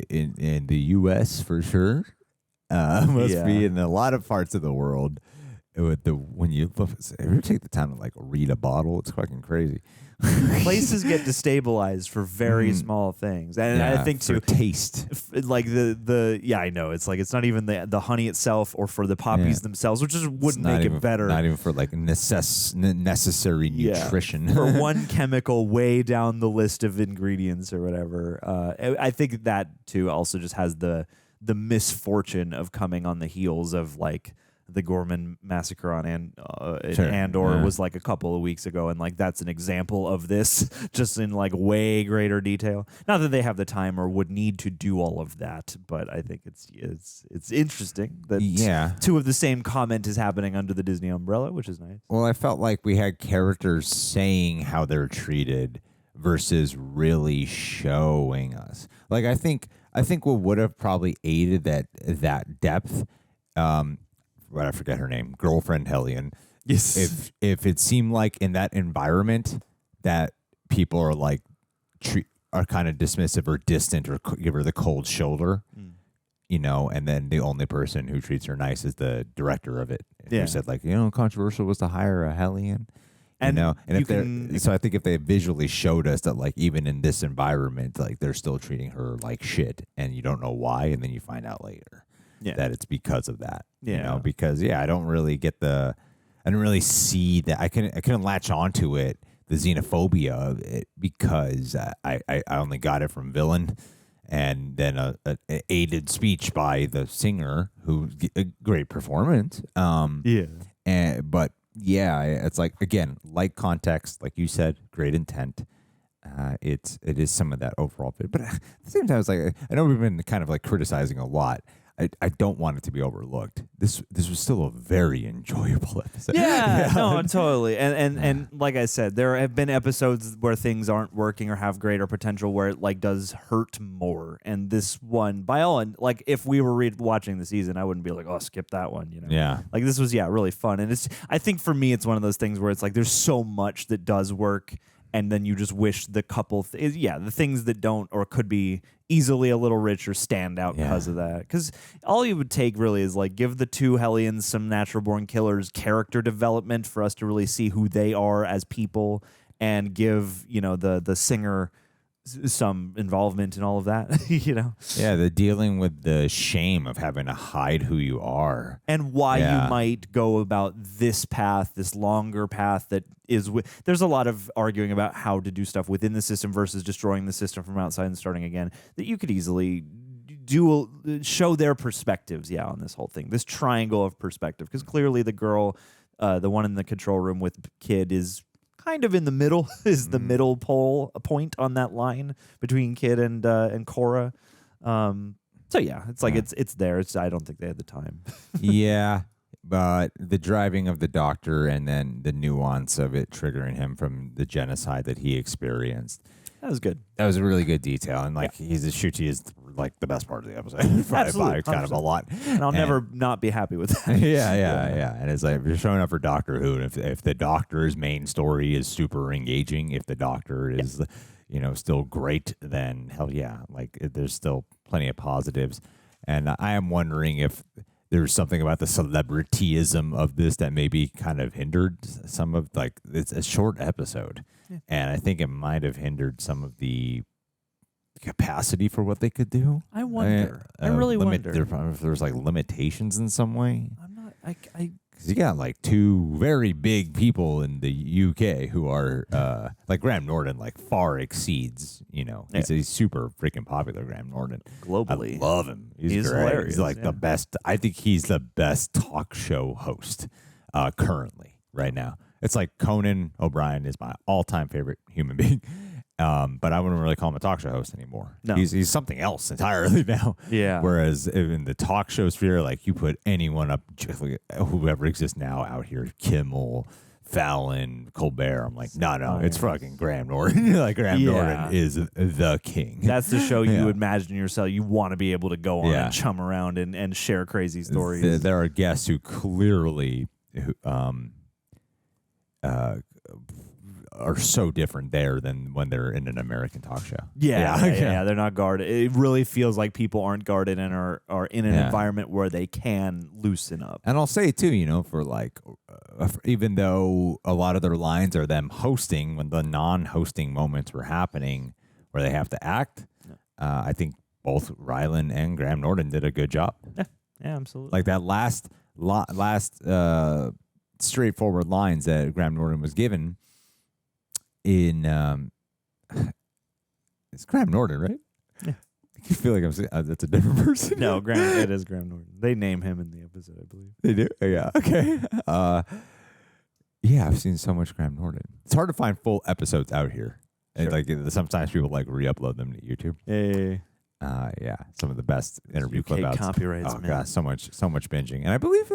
in the U.S. for sure, must be in a lot of parts of the world. When you ever take the time to like read a bottle, it's fucking crazy. Places get destabilized for very small things, and I think for taste, like I know it's like it's not even the honey itself or for the poppies themselves, which just wouldn't make it better. Not even for like necessary nutrition. For one chemical way down the list of ingredients or whatever. I think that too also just has the misfortune of coming on the heels of like the Gorman massacre on Andor was like a couple of weeks ago, and like that's an example of this, just in like way greater detail. Not that they have the time or would need to do all of that, but I think it's interesting that two of the same comment is happening under the Disney umbrella, which is nice. Well, I felt like we had characters saying how they're treated versus really showing us. Like I think what would have probably aided that depth. But I forget her name, girlfriend Hellion. Yes. If it seemed like in that environment that people are like are kind of dismissive or distant or give her the cold shoulder, and then the only person who treats her nice is the director of it. Who said like, controversial was to hire a Hellion. So I think if they visually showed us that like even in this environment, like they're still treating her like shit, and you don't know why, and then you find out later. That it's because of that, because I don't really I didn't really see that. I couldn't latch onto it, the xenophobia of it, because I only got it from Villain, and then an aided speech by the singer, who a great performance. It's like, again, like context, like you said, great intent. It is some of that overall bit, but at the same time, it's like I know we've been kind of like criticizing a lot. I don't want it to be overlooked. This was still a very enjoyable episode. No, totally. And like I said, there have been episodes where things aren't working or have greater potential where it like does hurt more. And this one, by all, like if we were watching the season, I wouldn't be like, oh, skip that one. Yeah. Like this was really fun. And I think for me, it's one of those things where it's like there's so much that does work. And then you just wish the couple, the things that don't or could be easily a little richer stand out because of that. Because all you would take really is like give the two Hellions, some natural born killers, character development for us to really see who they are as people, and give the singer some involvement in all of that. the dealing with the shame of having to hide who you are and why you might go about this path, this longer path that is there's a lot of arguing about how to do stuff within the system versus destroying the system from outside and starting again, that you could easily show their perspectives on this whole thing, this triangle of perspective, because clearly the girl, the one in the control room with Kid, is kind of in the middle, is the middle point on that line between Kid and Cora. So yeah, it's like it's there. I don't think they had the time. Yeah, but the driving of the Doctor and then the nuance of it triggering him from the genocide that he experienced. That was good. That was a really good detail, and like Ncuti is like the best part of the episode. Absolutely, kind of a lot, and I'll never not be happy with that. yeah. And it's like if you're showing up for Doctor Who, and if the Doctor's main story is super engaging, if the Doctor is still great, then hell yeah, like there's still plenty of positives. And I am wondering if there's something about the celebrityism of this that maybe kind of hindered some of, like, it's a short episode. Yeah. And I think it might have hindered some of the capacity for what they could do. I wonder. I really wonder. If there's like limitations in some way. I'm not, because you got like two very big people in the UK who are like Graham Norton, like far exceeds, he's a super freaking popular Graham Norton. Globally. I love him. He's great. Hilarious. He's like the best. I think he's the best talk show host currently right now. It's like Conan O'Brien is my all-time favorite human being. But I wouldn't really call him a talk show host anymore. No. He's something else entirely now. Yeah. Whereas in the talk show sphere, like you put anyone up, whoever exists now out here, Kimmel, Fallon, Colbert. I'm like, no, it's fucking Graham Norton. Like Graham Norton is the king. That's the show you imagine yourself. You want to be able to go on and chum around and share crazy stories. There are guests who clearly are so different there than when they're in an American talk show. Yeah, they're not guarded. It really feels like people aren't guarded and are in an environment where they can loosen up. And I'll say too, for like, even though a lot of their lines are them hosting, when the non-hosting moments were happening where they have to act, I think both Rylan and Graham Norton did a good job. Yeah, absolutely. Like that last straightforward lines that Graham Norton was given. It's Graham Norton, right? Yeah. I feel like I'm saying that's a different person. No, it is Graham Norton. They name him in the episode, I believe. They do? Yeah. Okay. Yeah, I've seen so much Graham Norton. It's hard to find full episodes out here. Sure. And like sometimes people like re-upload them to YouTube. Yeah. Some of the best interview clip outs. Copyrights, man. God, so much binging. And I believe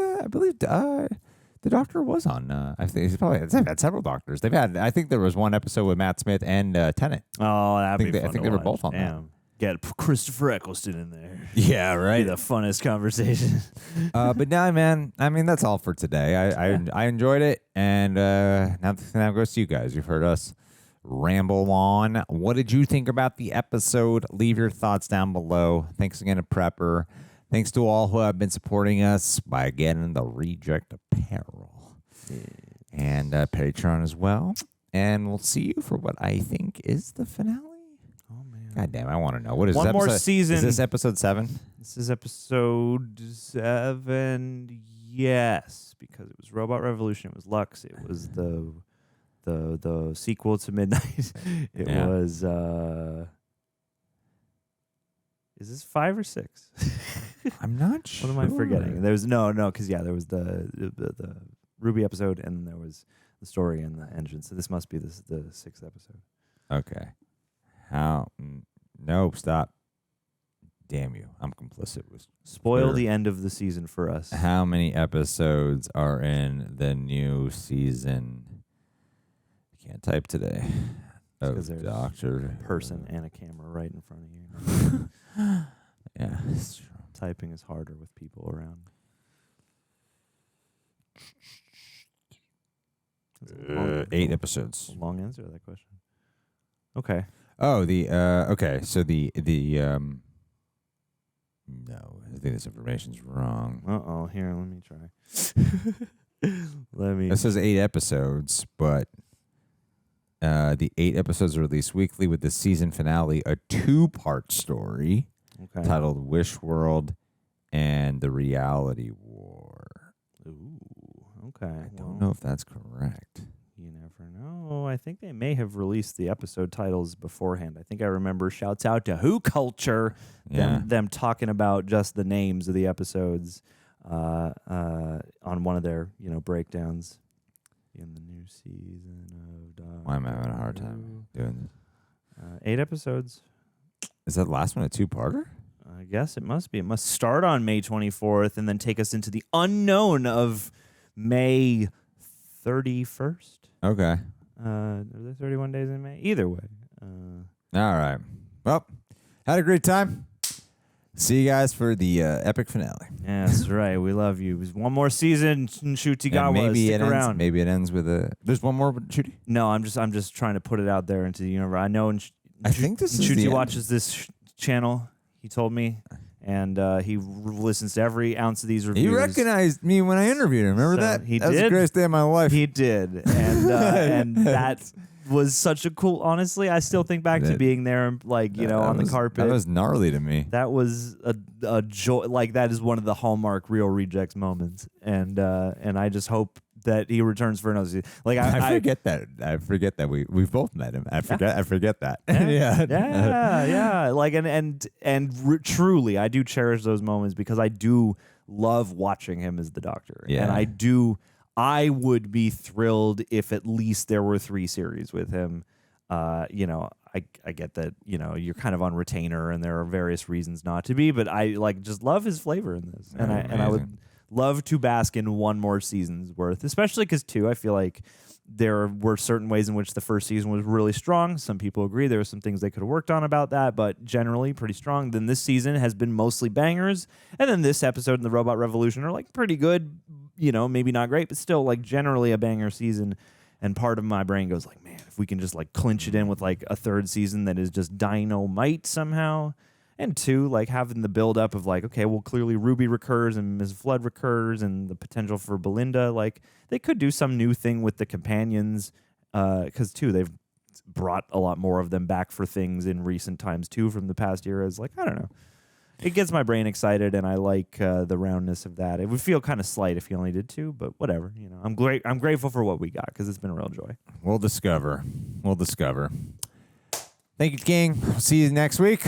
the Doctor was on. I think they've had several Doctors. I think there was one episode with Matt Smith and Tennant. Oh, that'd be fun. I think they were both on that. Get Christopher Eccleston in there. Yeah, right. Be the funnest conversation. But now, man, I mean, that's all for today. I enjoyed it, and now goes to you guys. You've heard us ramble on. What did you think about the episode? Leave your thoughts down below. Thanks again to Prepper. Thanks to all who have been supporting us by getting the Reject Apparel and Patreon as well. And we'll see you for what I think is the finale. Oh, man. God damn, I want to know. What is one this more episode? season? Is this episode 7? This is episode 7. Yes, because it was Robot Revolution. It was Lux. It was the sequel to Midnight. It was. Is this 5 or 6? I'm not sure. What am I forgetting? There's no, because there was the Ruby episode, and then there was the story and the engine. So this must be the 6th episode. Okay. How? No, stop. Damn you! I'm complicit. Spoil the end of the season for us. How many episodes are in the new season? I can't type today. Because there's Doctor a person and a camera right in front of you. Yeah, it's true. Typing is harder with people around. 8 episodes. Long answer to that question. Okay. Oh, okay. So no, I think this information's wrong. Here, let me try. It says 8 episodes, but the 8 episodes are released weekly with the season finale, a 2-part story titled Wish World and the Reality War. Ooh, okay. I don't know if that's correct. You never know. I think they may have released the episode titles beforehand. I think I remember shouts out to Who Culture, them talking about just the names of the episodes on one of their breakdowns in the new season of Doctor. Why am I having a hard time doing this? 8 episodes. Is that last one a 2-parter? I guess it must be. It must start on May 24th and then take us into the unknown of May 31st. Okay. Are there 31 days in May? Either way. All right. Well, had a great time. See you guys for the epic finale. Yeah, that's right. We love you. One more season, Ncuti Gatwa. Maybe Stick around. Maybe it ends with a. There's one more with Ncuti? No, I'm just trying to put it out there into the universe. I know I think this is the Ncuti end. watches this channel. He told me, and he listens to every ounce of these reviews. He recognized me when I interviewed him. Remember that? He that was did. the greatest day of my life. He did, and that was such a cool. Honestly, I still think back to being there, and on the carpet. That was gnarly to me. That was a joy. Like, that is one of the hallmark Real Rejects moments, and I just hope that he returns for another season. Like, I forget that we've both met him. I forget that. Yeah. Like, and truly, I do cherish those moments because I do love watching him as the Doctor. Yeah. And I would be thrilled if at least there were 3 series with him. I get that, you're kind of on retainer and there are various reasons not to be, but I just love his flavor in this. And I would love to bask in one more season's worth, especially because, too, I feel like there were certain ways in which the first season was really strong. Some people agree there were some things they could have worked on about that, but generally pretty strong. Then this season has been mostly bangers. And then this episode and the Robot Revolution are pretty good, maybe not great, but still generally a banger season. And part of my brain goes man, if we can just clinch it in with a third season that is just dynamite somehow. And 2, having the build up of okay, well, clearly Ruby recurs and Ms. Flood recurs and the potential for Belinda. They could do some new thing with the companions because, too, they've brought a lot more of them back for things in recent times, too, from the past eras. I don't know. It gets my brain excited, and I like the roundness of that. It would feel kind of slight if you only did 2, but whatever. I'm grateful for what we got because it's been a real joy. We'll discover. Thank you, King. See you next week.